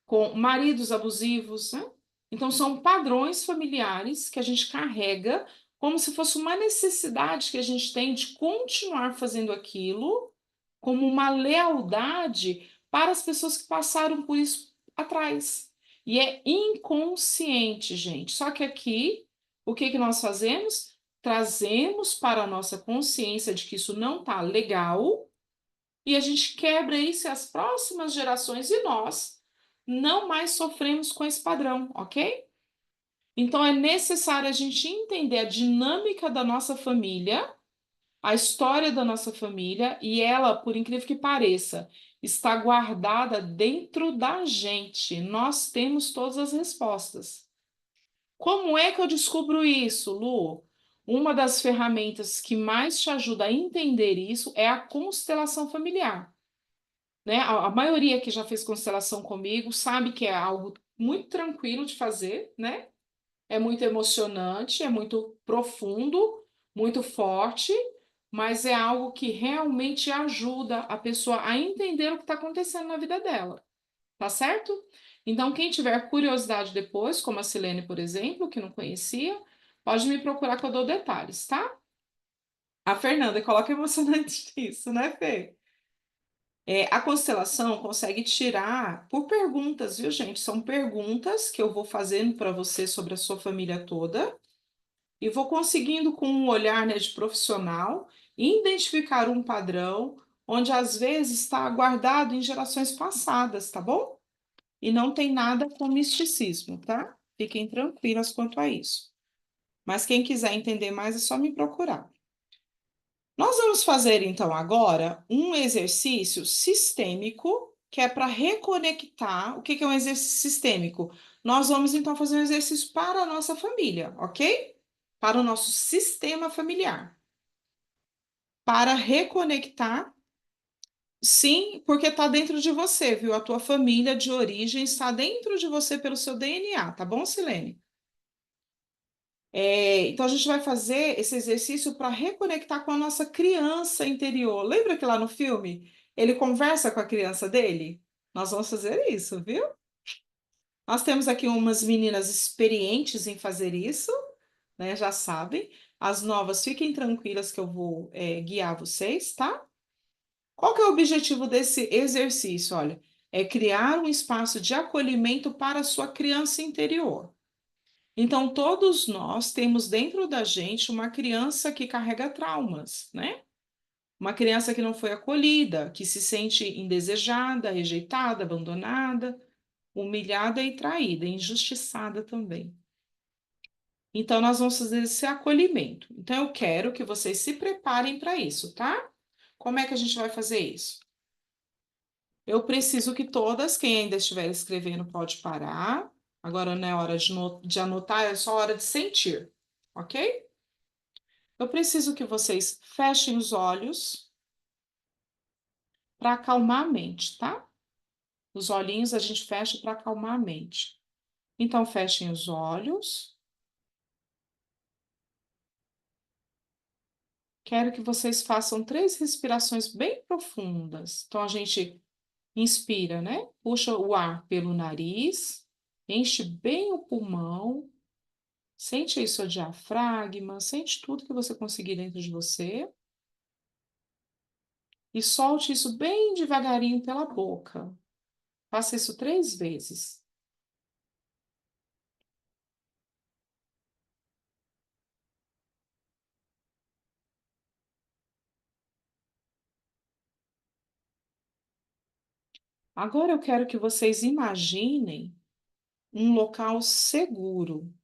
com maridos abusivos, né? Então, são padrões familiares que a gente carrega como se fosse uma necessidade que a gente tem de continuar fazendo aquilo como uma lealdade para as pessoas que passaram por isso atrás. E é inconsciente, gente. Só que aqui, o que que nós fazemos? Trazemos para a nossa consciência de que isso não está legal e a gente quebra isso e as próximas gerações e nós não mais sofremos com esse padrão, ok? Então é necessário a gente entender a dinâmica da nossa família, a história da nossa família, e ela, por incrível que pareça, está guardada dentro da gente. Nós temos todas as respostas. Como é que eu descubro isso, Lu? Uma das ferramentas que mais te ajuda a entender isso é a constelação familiar, né? A maioria que já fez constelação comigo sabe que é algo muito tranquilo de fazer, né? É muito emocionante, é muito profundo, muito forte, mas é algo que realmente ajuda a pessoa a entender o que está acontecendo na vida dela, tá certo? Então, quem tiver curiosidade depois, como a Silene, por exemplo, que não conhecia, pode me procurar que eu dou detalhes, tá? A Fernanda coloca emocionante nisso, né, Fê? A constelação consegue tirar por perguntas, viu, gente? São perguntas que eu vou fazendo para você sobre a sua família toda e vou conseguindo, com um olhar, né, de profissional, identificar um padrão onde às vezes está guardado em gerações passadas, tá bom? E não tem nada com misticismo, tá? Fiquem tranquilas quanto a isso. Mas quem quiser entender mais é só me procurar. Nós vamos fazer então agora um exercício sistêmico que é para reconectar. O que que é um exercício sistêmico? Nós vamos então fazer um exercício para a nossa família, ok? Para o nosso sistema familiar. Para reconectar, sim, porque está dentro de você, viu? A tua família de origem está dentro de você pelo seu DNA, tá bom, Silene? Então, a gente vai fazer esse exercício para reconectar com a nossa criança interior. Lembra que lá no filme ele conversa com a criança dele? Nós vamos fazer isso, viu? Nós temos aqui umas meninas experientes em fazer isso, né? Já sabem. As novas, fiquem tranquilas que eu vou guiar vocês, tá? Qual que é o objetivo desse exercício? Olha, é criar um espaço de acolhimento para a sua criança interior. Então, todos nós temos dentro da gente uma criança que carrega traumas, né? Uma criança que não foi acolhida, que se sente indesejada, rejeitada, abandonada, humilhada e traída, injustiçada também. Então, nós vamos fazer esse acolhimento. Então, eu quero que vocês se preparem para isso, tá? Como é que a gente vai fazer isso? Eu preciso que todas, quem ainda estiver escrevendo, pode parar. Agora não é hora de anotar, é só hora de sentir, ok? Eu preciso que vocês fechem os olhos para acalmar a mente, tá? Os olhinhos a gente fecha para acalmar a mente. Então, fechem os olhos. Quero que vocês façam 3 respirações bem profundas. Então, a gente inspira, né? Puxa o ar pelo nariz, enche bem o pulmão. Sente aí seu diafragma, sente tudo que você conseguir dentro de você. E solte isso bem devagarinho pela boca. Faça isso 3 vezes. Agora eu quero que vocês imaginem um local seguro.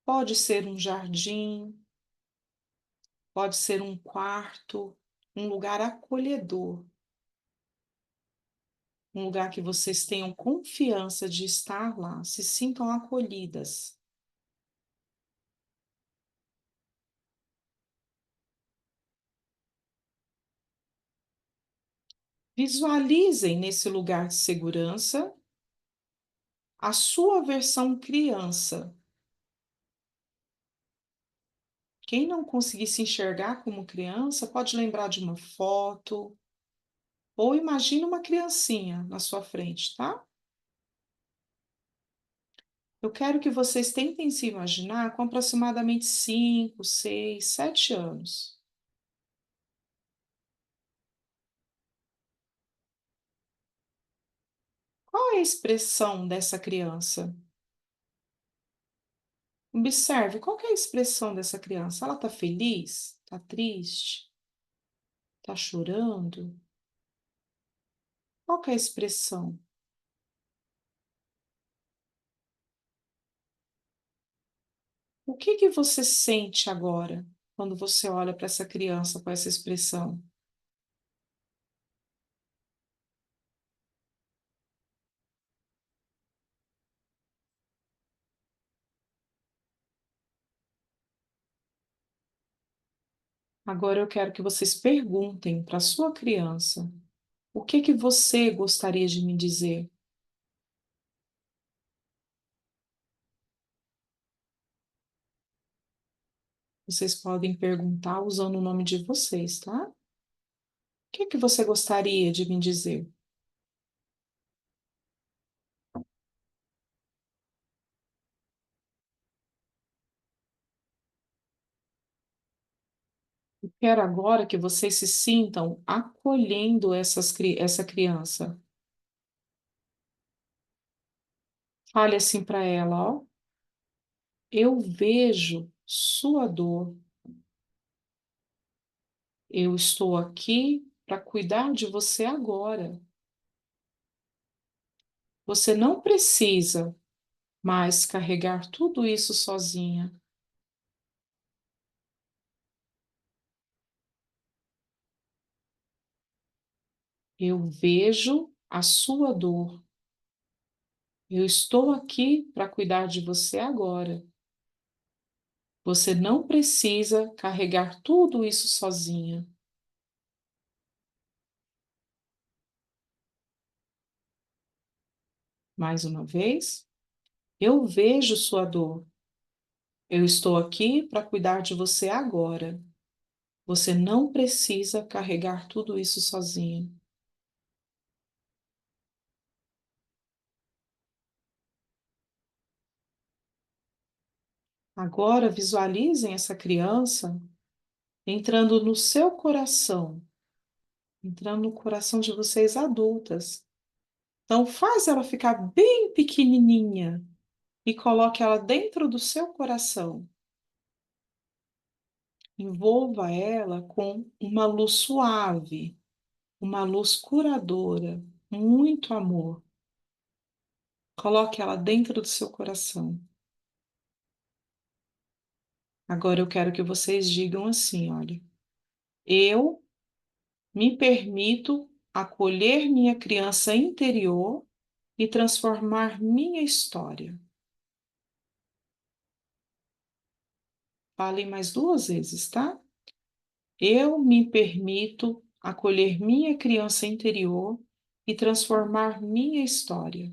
Pode ser um jardim, Pode ser um quarto, um lugar acolhedor, um lugar que vocês tenham confiança de estar lá, se sintam acolhidas. Visualizem nesse lugar de segurança a sua versão criança. Quem não conseguir se enxergar como criança, pode lembrar de uma foto, ou imagine uma criancinha na sua frente, tá? Eu quero que vocês tentem se imaginar com aproximadamente 5, 6, 7 anos. Qual é a expressão dessa criança? Observe, qual que é a expressão dessa criança? Ela está feliz? Está triste? Está chorando? Qual que é a expressão? O que que você sente agora quando você olha para essa criança com essa expressão? Agora eu quero que vocês perguntem para a sua criança: o que que você gostaria de me dizer? Vocês podem perguntar usando o nome de vocês, tá? O que que você gostaria de me dizer? Eu quero agora que vocês se sintam acolhendo essa criança. Fale assim para ela, ó. Eu vejo sua dor. Eu estou aqui para cuidar de você agora. Você não precisa mais carregar tudo isso sozinha. Eu vejo a sua dor. Eu estou aqui para cuidar de você agora. Você não precisa carregar tudo isso sozinha. Mais uma vez, eu vejo sua dor. Eu estou aqui para cuidar de você agora. Você não precisa carregar tudo isso sozinha. Agora visualizem essa criança entrando no seu coração, entrando no coração de vocês adultas. Então faz ela ficar bem pequenininha e coloque ela dentro do seu coração. Envolva ela com uma luz suave, uma luz curadora, muito amor. Coloque ela dentro do seu coração. Agora eu quero que vocês digam assim, olha. Eu me permito acolher minha criança interior e transformar minha história. Falem mais 2 vezes, tá? Eu me permito acolher minha criança interior e transformar minha história.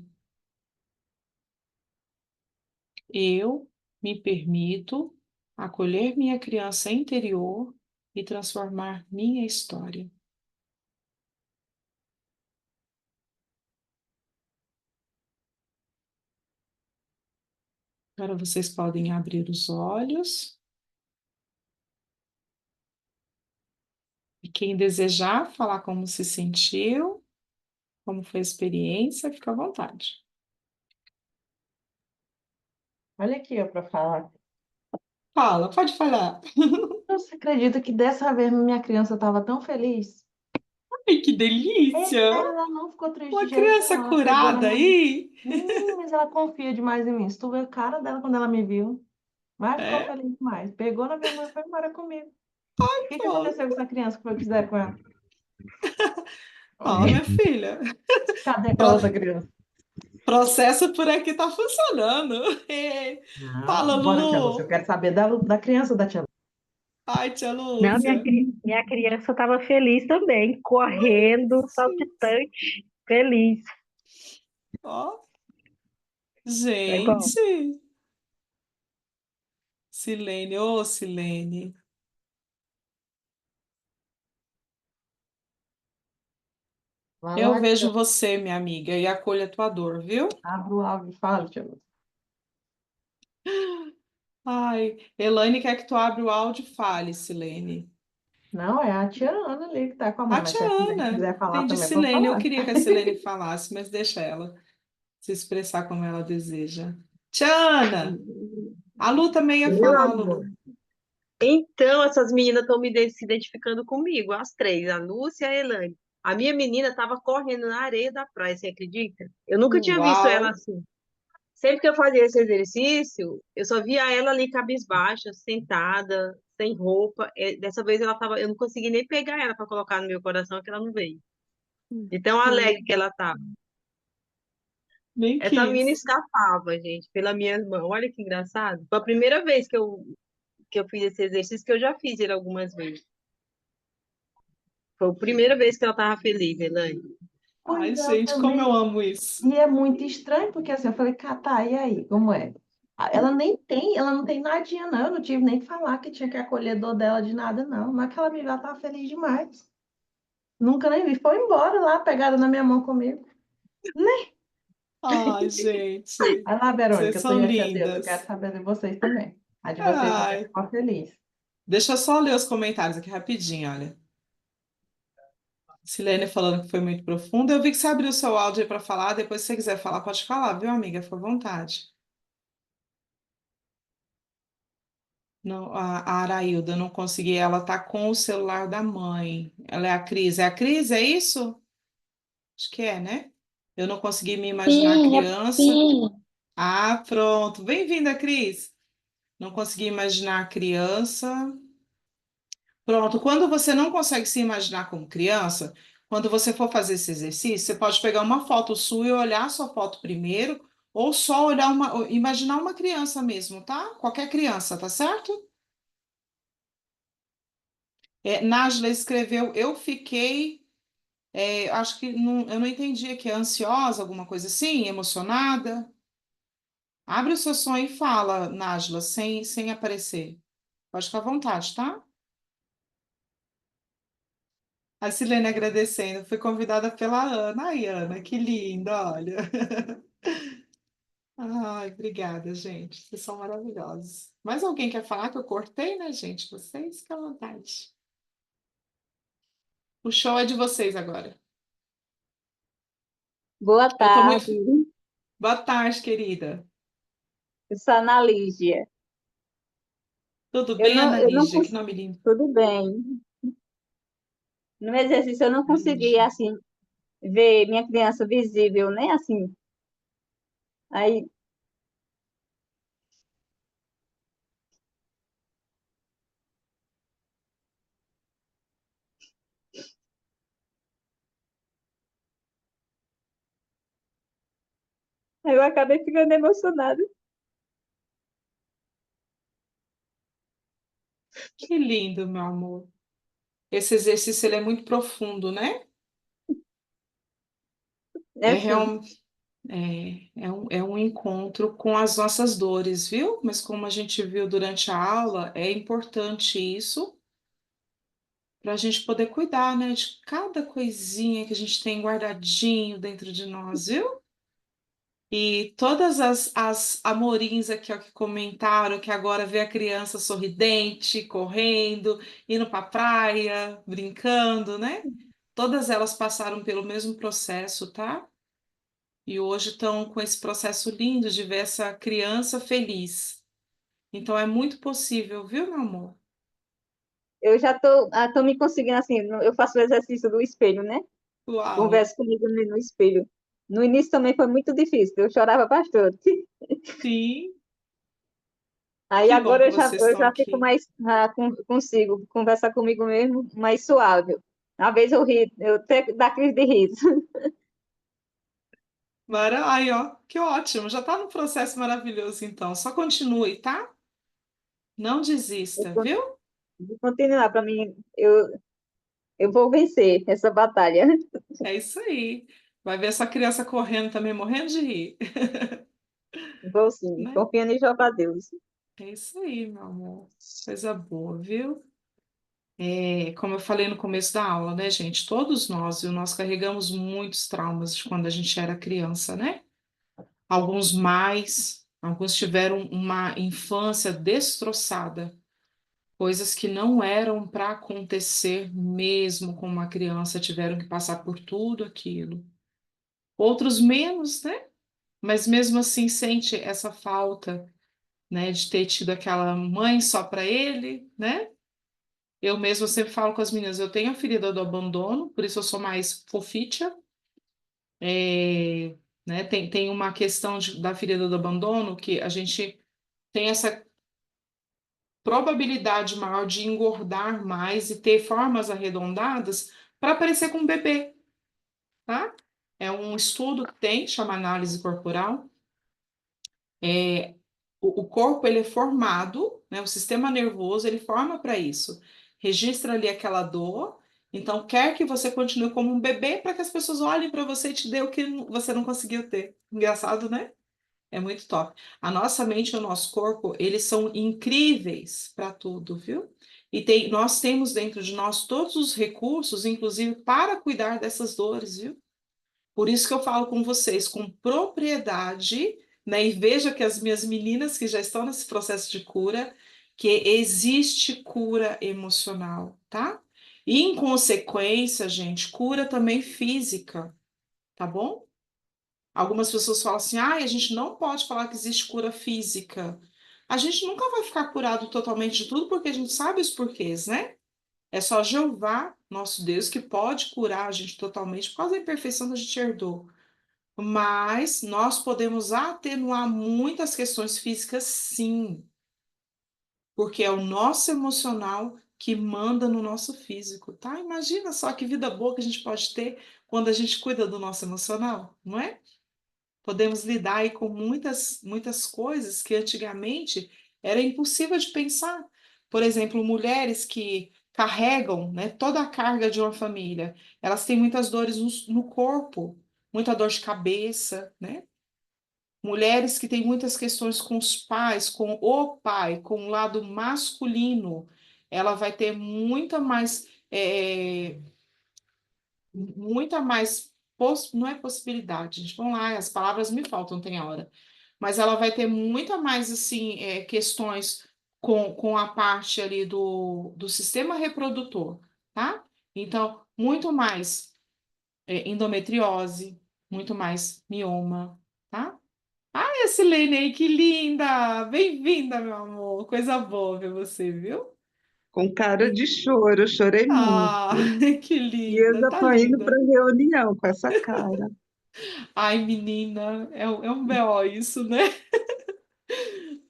Eu me permito acolher minha criança interior e transformar minha história. Agora vocês podem abrir os olhos. E quem desejar falar como se sentiu, como foi a experiência, fica à vontade. Olha aqui, ó, para falar. Fala, pode falar. Você acredita que dessa vez minha criança estava tão feliz? Ai, que delícia! Ela não ficou triste de Uma jeito criança nenhum. Ela pegou na curada minha... aí. Mas ela confia demais em mim. Se tu vê a cara dela quando ela me viu, mas ficou É, feliz demais. Pegou na minha mão e foi embora comigo. O que que aconteceu com essa criança? O que foi que fizeram com ela? Ó, minha filha, Cadê aquela outra pro- criança? processo por aqui tá funcionando. Fala, Não, bora, tia Lúcia. Eu Lulu. quero saber da criança da tia Lúcia. Ai, tia Não, Lúcia. minha criança estava feliz também, correndo, saltitante, feliz. Ó, Foi bom. gente. Silene, ô Silene. Vai Eu lá, vejo tia. você, minha amiga, e acolho a tua dor, viu? Abre o áudio e fala, tia Lúcia. Ai, Elaine quer que tu abra o áudio e fale, Silene. Não, é a tia Ana ali que tá com a mãe, A mas tia se a Silene Ana. quiser falar Entendi, também, pode Silene. Eu falar. queria que a Silene falasse, mas deixa ela se expressar como ela deseja. Tia Ana, a Lu também ia Meu falar, amor. Lulu. Então, essas meninas estão se identificando comigo, as três, a Lúcia e a Elaine. A minha menina estava correndo na areia da praia, você acredita? Eu nunca tinha visto ela Uau! assim. Sempre que eu fazia esse exercício, eu só via ela ali cabisbaixa, sentada, sem roupa. Dessa vez ela tava, eu não consegui nem pegar ela para colocar no meu coração, que ela não veio. De tão alegre que ela estava. Nem Essa menina quis. escapava, gente, pela minha mão. Olha que engraçado. Foi a primeira vez que eu fiz esse exercício, que eu já fiz ele algumas vezes. Foi a primeira vez que ela estava feliz, Elaine. Ai, Pois é, eu gente, como eu também. amo isso. E é muito estranho, porque assim, eu falei, Catá, e aí, como é? Ela não tem nadinha, não. Eu não tive nem que falar que tinha que acolher dor dela de nada, não. Mas aquela menina ela tava feliz demais. Nunca nem vi. Foi embora lá, pegada na minha mão comigo. Ai, gente, Vai lá, vocês Verônica, tu são e a tia Deus, eu quero lindas. saber de vocês também. A de vocês também Ai, ficou feliz. deixa eu só ler os comentários aqui rapidinho, olha. Silene falando que foi muito profundo. Eu vi que você abriu o seu áudio aí para falar. Depois, se você quiser falar, pode falar, viu, amiga? Fica à vontade. Não, a Arailda, não consegui. Ela tá com o celular da mãe. Ela é a Cris. É a Cris, é isso? Acho que é, né? Eu não consegui me imaginar Sim, criança. sim. Ah, pronto. Bem-vinda, Cris. Não consegui imaginar criança. Pronto. Quando você não consegue se imaginar como criança, quando você for fazer esse exercício, você pode pegar uma foto sua e olhar a sua foto primeiro, ou só olhar imaginar uma criança mesmo, tá? Qualquer criança, tá certo? Nájila escreveu, eu fiquei, acho que eu não entendi aqui, ansiosa, alguma coisa assim, emocionada. Abre o seu som e fala, Nájila, sem aparecer. Pode ficar à vontade, tá? A Silene agradecendo, fui convidada pela Ana. Ai, Ana, que linda, olha. Ai, obrigada, gente. Vocês são maravilhosos. Mais alguém quer falar que eu cortei, né, gente? Vocês, fiquem à vontade. O show é de vocês agora. Boa Eu tô muito. tarde, Boa tarde, querida. eu sou a Ana Lígia. Tudo bem, Ana Eu não Lígia? Que cons... nome lindo. Tudo bem. No exercício eu não Ana consegui, Lígia. assim, ver minha criança visível, né? Assim, aí eu acabei ficando emocionada. Que lindo, meu amor. Esse exercício ele é muito profundo, né? É É, assim, real, é um encontro com as nossas dores, viu? Mas como a gente viu durante a aula, é importante isso para a gente poder cuidar, né, de cada coisinha que a gente tem guardadinho dentro de nós, viu? E todas as amorins aqui, ó, que comentaram que agora vê a criança sorridente, correndo, indo para a praia, brincando, né? Todas elas passaram pelo mesmo processo, tá? E hoje estão com esse processo lindo de ver essa criança feliz. Então é muito possível, viu, meu amor? eu já tô me conseguindo, assim, eu faço o exercício do espelho, né? Uau! Converso comigo no espelho. No início também foi muito difícil, eu chorava bastante. Sim, Aí Que bom agora que eu já, vocês eu estão já fico aqui. mais, consigo conversar comigo mesmo mais suave. Às vezes eu rio, eu até dá crise de riso. Aí, ó, que ótimo. Já está no processo maravilhoso, então. Só continue, tá? Não desista, viu? Vou continuar, para mim, eu vou vencer essa batalha. É isso aí. Vai ver essa criança correndo também, morrendo de rir, Vou sim, né? confiando em Jeová Deus. É isso aí, meu amor. Coisa boa, viu? Como eu falei no começo da aula, né, gente? Todos nós, viu, nós carregamos muitos traumas de quando a gente era criança, né? Alguns mais, alguns tiveram uma infância destroçada, coisas que não eram para acontecer mesmo com uma criança, tiveram que passar por tudo aquilo. Outros menos, né? Mas mesmo assim sente essa falta, né, de ter tido aquela mãe só para ele, né? Eu mesma sempre falo com as meninas, eu tenho a ferida do abandono, por isso eu sou mais foficha. Né? Tem uma questão da ferida do abandono que a gente tem essa probabilidade maior de engordar mais e ter formas arredondadas para parecer com um bebê, tá? É um estudo que tem, chama análise corporal. O corpo ele é formado, né? O sistema nervoso ele forma para isso. Registra ali aquela dor. Então, quer que você continue como um bebê para que as pessoas olhem para você e te dê o que você não conseguiu ter. Engraçado, né? É muito top. A nossa mente e o nosso corpo, eles são incríveis para tudo, viu? E nós temos dentro de nós todos os recursos, inclusive para cuidar dessas dores, viu? Por isso que eu falo com vocês com propriedade, né? E veja que as minhas meninas que já estão nesse processo de cura, que existe cura emocional, tá? E em consequência, gente, cura também física, tá bom? Algumas pessoas falam assim: ah, a gente não pode falar que existe cura física. A gente nunca vai ficar curado totalmente de tudo, porque a gente sabe os porquês, né? É só Jeová, nosso Deus, que pode curar a gente totalmente por causa da imperfeição que a gente herdou. Mas nós podemos atenuar muitas questões físicas, sim, porque é o nosso emocional que manda no nosso físico, tá? Imagina só que vida boa que a gente pode ter quando a gente cuida do nosso emocional, não é? Podemos lidar aí com muitas coisas que antigamente era impossível de pensar. Por exemplo, mulheres que carregam, né, toda a carga de uma família, elas têm muitas dores no corpo, muita dor de cabeça, né? Mulheres que têm muitas questões com os pais, com o pai, com o lado masculino, ela vai ter muita mais, não é possibilidade, gente, vamos lá, as palavras me faltam, tem hora, mas ela vai ter muita mais, assim, questões com a parte ali do sistema reprodutor, tá? Então, muito mais endometriose, muito mais mioma, tá? Ai, a Silene aí, que linda! Bem-vinda, meu amor, coisa boa ver você, viu? Com cara de choro, eu chorei muito. Ah, que E eu linda, já tá tô indo para linda. reunião com essa cara. Ai, menina, é um BO isso, né?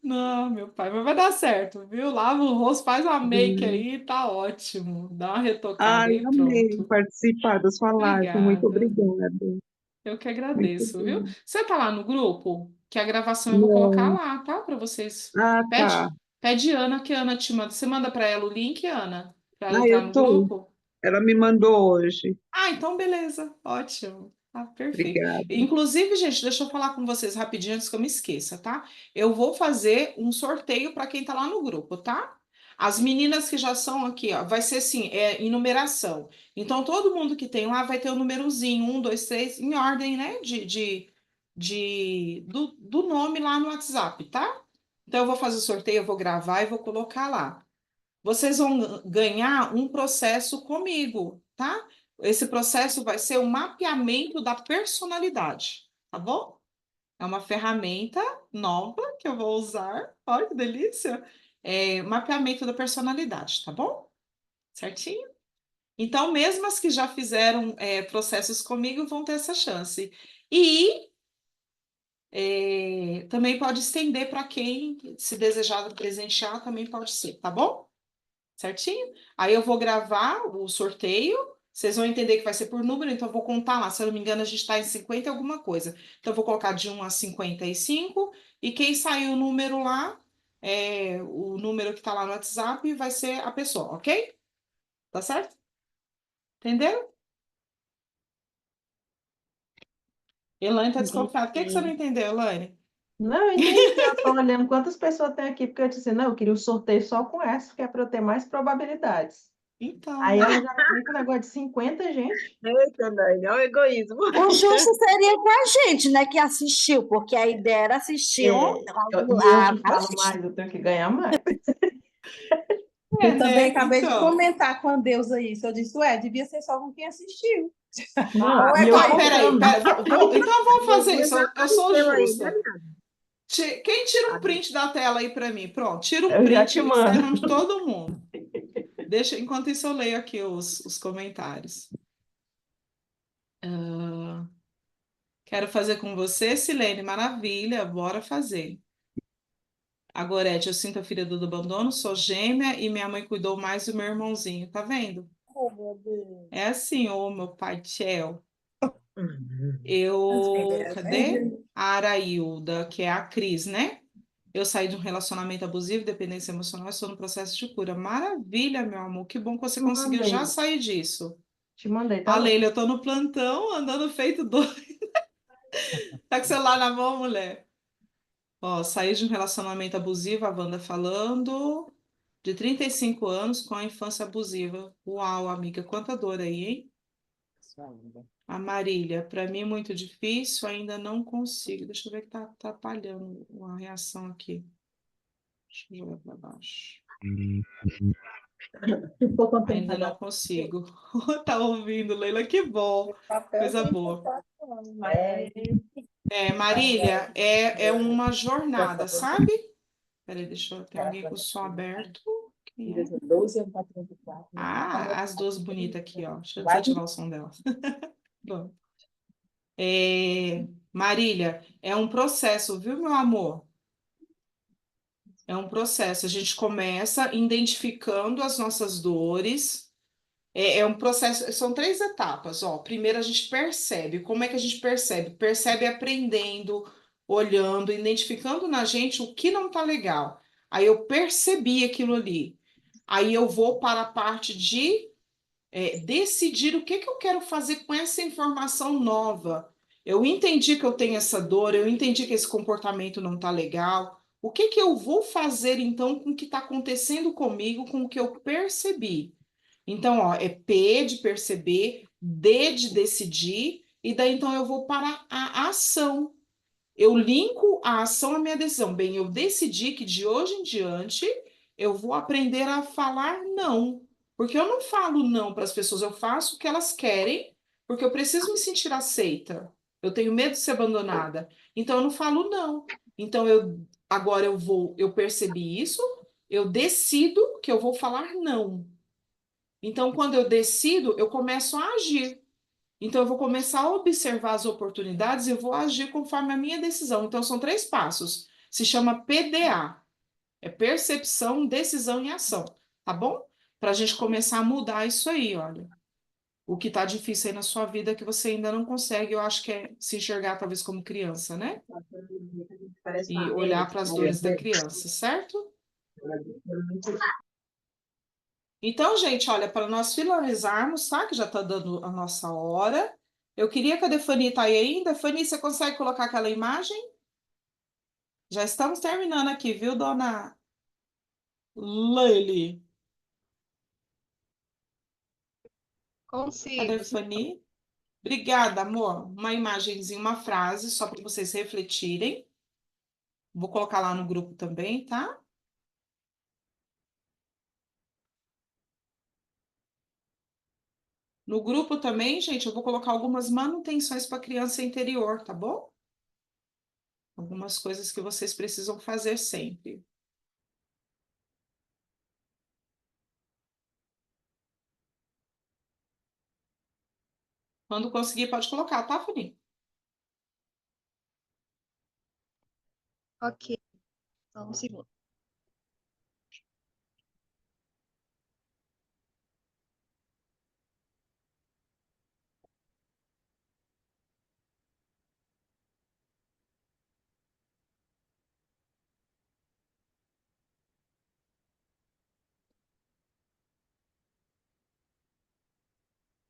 Não, meu pai, mas vai dar certo, viu? Lava o rosto, faz uma make Hum. aí, tá ótimo. Dá uma retocada Ai, aí, amei pronto. participar da sua live. Muito Obrigada. obrigada. Eu que Muito agradeço, viu? bom. Você tá lá no grupo? Que a gravação eu vou colocar Não. lá, tá? Para vocês. Ah, tá. Pede Ana, que a Ana te manda. Você manda para ela o link, Ana? Para ela Ah, entrar eu no tô. grupo? Ela me mandou hoje. Ah, então beleza, ótimo. Ah, perfeito. Obrigada. Inclusive, gente, deixa eu falar com vocês rapidinho antes que eu me esqueça, tá? Eu vou fazer um sorteio para quem tá lá no grupo, tá? As meninas que já são aqui, ó, vai ser assim, em numeração. Então, todo mundo que tem lá vai ter o númerozinho, 1, 2, 3, em ordem, né? Do nome lá no WhatsApp, tá? Então, eu vou fazer o sorteio, eu vou gravar e vou colocar lá. Vocês vão ganhar um processo comigo, tá? Esse processo vai ser o mapeamento da personalidade, tá bom? É uma ferramenta nova que eu vou usar. Olha que delícia! Mapeamento da personalidade, tá bom? Certinho? Então, mesmo as que já fizeram processos comigo vão ter essa chance. E Também pode estender para quem, se desejar presentear, também pode ser, tá bom? Certinho? Aí eu vou gravar o sorteio, vocês vão entender que vai ser por número, então eu vou contar lá. Se eu não me engano, a gente está em 50 e alguma coisa. Então eu vou colocar de 1 a 55, e quem sair o número lá, o número que está lá no WhatsApp, vai ser a pessoa, ok? Tá certo? Entenderam? Elaine tá desconfiada. Por que você não Entendi. entendeu, Elaine? Não, eu entendi. Eu tô olhando quantas pessoas tem aqui, porque eu disse, não, eu queria o sorteio só com essa, que é para eu ter mais probabilidades. Então, Aí ela já vem com o negócio de 50, gente. Eita, Dani, olha o egoísmo. O justo seria com a gente, né, que assistiu, porque a ideia era assistir E eu que falo assistir. mais, eu tenho que ganhar mais. Eu também né? acabei de Então. comentar com a Deusa isso. Eu disse, devia ser só com quem assistiu. Não, Ou e eu Não, peraí, comprando. então vamos fazer isso. Eu sou Pelo aí, justa. Quem tira um print da tela aí para mim? Pronto, tira um Eu já print te e sai mando. de todo mundo. Enquanto isso, eu leio aqui os comentários. Quero fazer com você, Silene. Maravilha, bora fazer. A Gorete, eu sinto a ferida do abandono, sou gêmea e minha mãe cuidou mais do meu irmãozinho. Tá vendo? Oh, meu Deus. É assim, ô meu pai Tchel. As Cadê? A Arailda, que é a Cris, né? Eu saí de um relacionamento abusivo, dependência emocional, estou no processo de cura. Maravilha, meu amor. Que bom que você Te conseguiu já mandei. sair disso. Te mandei, tá A bom? Leila, eu tô no plantão, andando feito doido. Tá com o celular na mão, mulher? Ó, saí de um relacionamento abusivo, a Wanda falando, de 35 anos com a infância abusiva. Uau, amiga, quanta dor aí, hein? A Marília, para mim é muito difícil, ainda não consigo. Deixa eu ver que tá atrapalhando a reação aqui. Deixa eu jogar para baixo. Ainda não consigo. Tá ouvindo, Leila? Que bom. Coisa boa. Marília, é uma jornada, sabe? Peraí, deixa eu... Tem alguém com o som aberto. Quem é? Ah, as duas bonitas aqui, ó. Deixa eu desativar o som dela. Pronto. Marília, é um processo, viu, meu amor? É um processo. A gente começa identificando as nossas dores. É um processo, são 3 etapas, ó. Primeiro a gente percebe. Como é que a gente percebe? Percebe aprendendo, olhando, identificando na gente o que não tá legal. Aí eu percebi aquilo ali. Aí eu vou para a parte de decidir o que eu quero fazer com essa informação nova. Eu entendi que eu tenho essa dor, eu entendi que esse comportamento não tá legal. O que eu vou fazer então com o que está acontecendo comigo, com o que eu percebi? Então, ó, é P de perceber, D de decidir, e daí então eu vou para a ação. Eu linko a ação à minha decisão. Bem, eu decidi que de hoje em diante eu vou aprender a falar não. Porque eu não falo não para as pessoas, eu faço o que elas querem, porque eu preciso me sentir aceita. Eu tenho medo de ser abandonada. Então eu não falo não. Então agora eu percebi isso, eu decido que eu vou falar não. Então, quando eu decido, eu começo a agir. Então, eu vou começar a observar as oportunidades e eu vou agir conforme a minha decisão. Então, são 3 passos. Se chama PDA. É percepção, decisão e ação. Tá bom? Para a gente começar a mudar isso aí, olha. O que está difícil aí na sua vida que você ainda não consegue, eu acho que é se enxergar talvez como criança, né? E olhar para as dores da criança, certo? Então, gente, olha, para nós finalizarmos, tá? Que já está dando a nossa hora. Eu queria que a Defani tá aí ainda. Fani, você consegue colocar aquela imagem? Já estamos terminando aqui, viu, dona Leile? Cadê a Consigo. Fani? Obrigada, amor. Uma imagenzinha, uma frase, só para vocês refletirem. Vou colocar lá no grupo também, tá? No grupo também, gente, eu vou colocar algumas manutenções para criança interior, tá bom? Algumas coisas que vocês precisam fazer sempre. Quando conseguir, pode colocar, tá, Fani? Ok, só um segundo.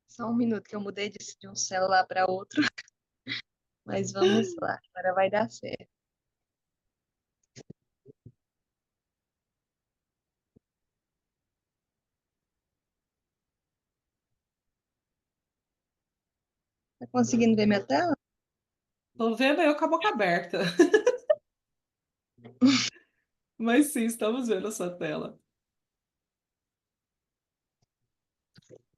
Só um minuto que eu mudei de um celular para outro, mas vamos lá, agora vai dar certo. Tá conseguindo ver minha tela? Tô vendo eu com a boca aberta. Mas sim, estamos vendo a sua tela.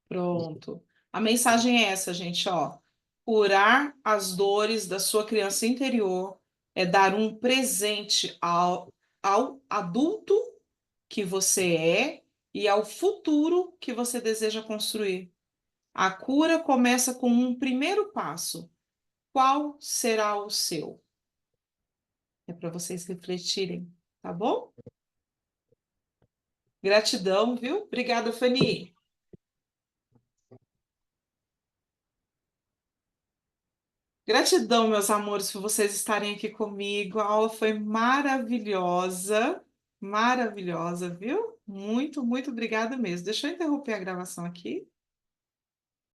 Pronto. A mensagem é essa, gente, ó. Curar as dores da sua criança interior é dar um presente ao adulto que você é e ao futuro que você deseja construir. A cura começa com um primeiro passo. Qual será o seu? É para vocês refletirem, tá bom? Gratidão, viu? Obrigada, Fanny. Gratidão, meus amores, por vocês estarem aqui comigo. A aula foi maravilhosa, maravilhosa, viu? Muito, muito obrigada mesmo. Deixa eu interromper a gravação aqui.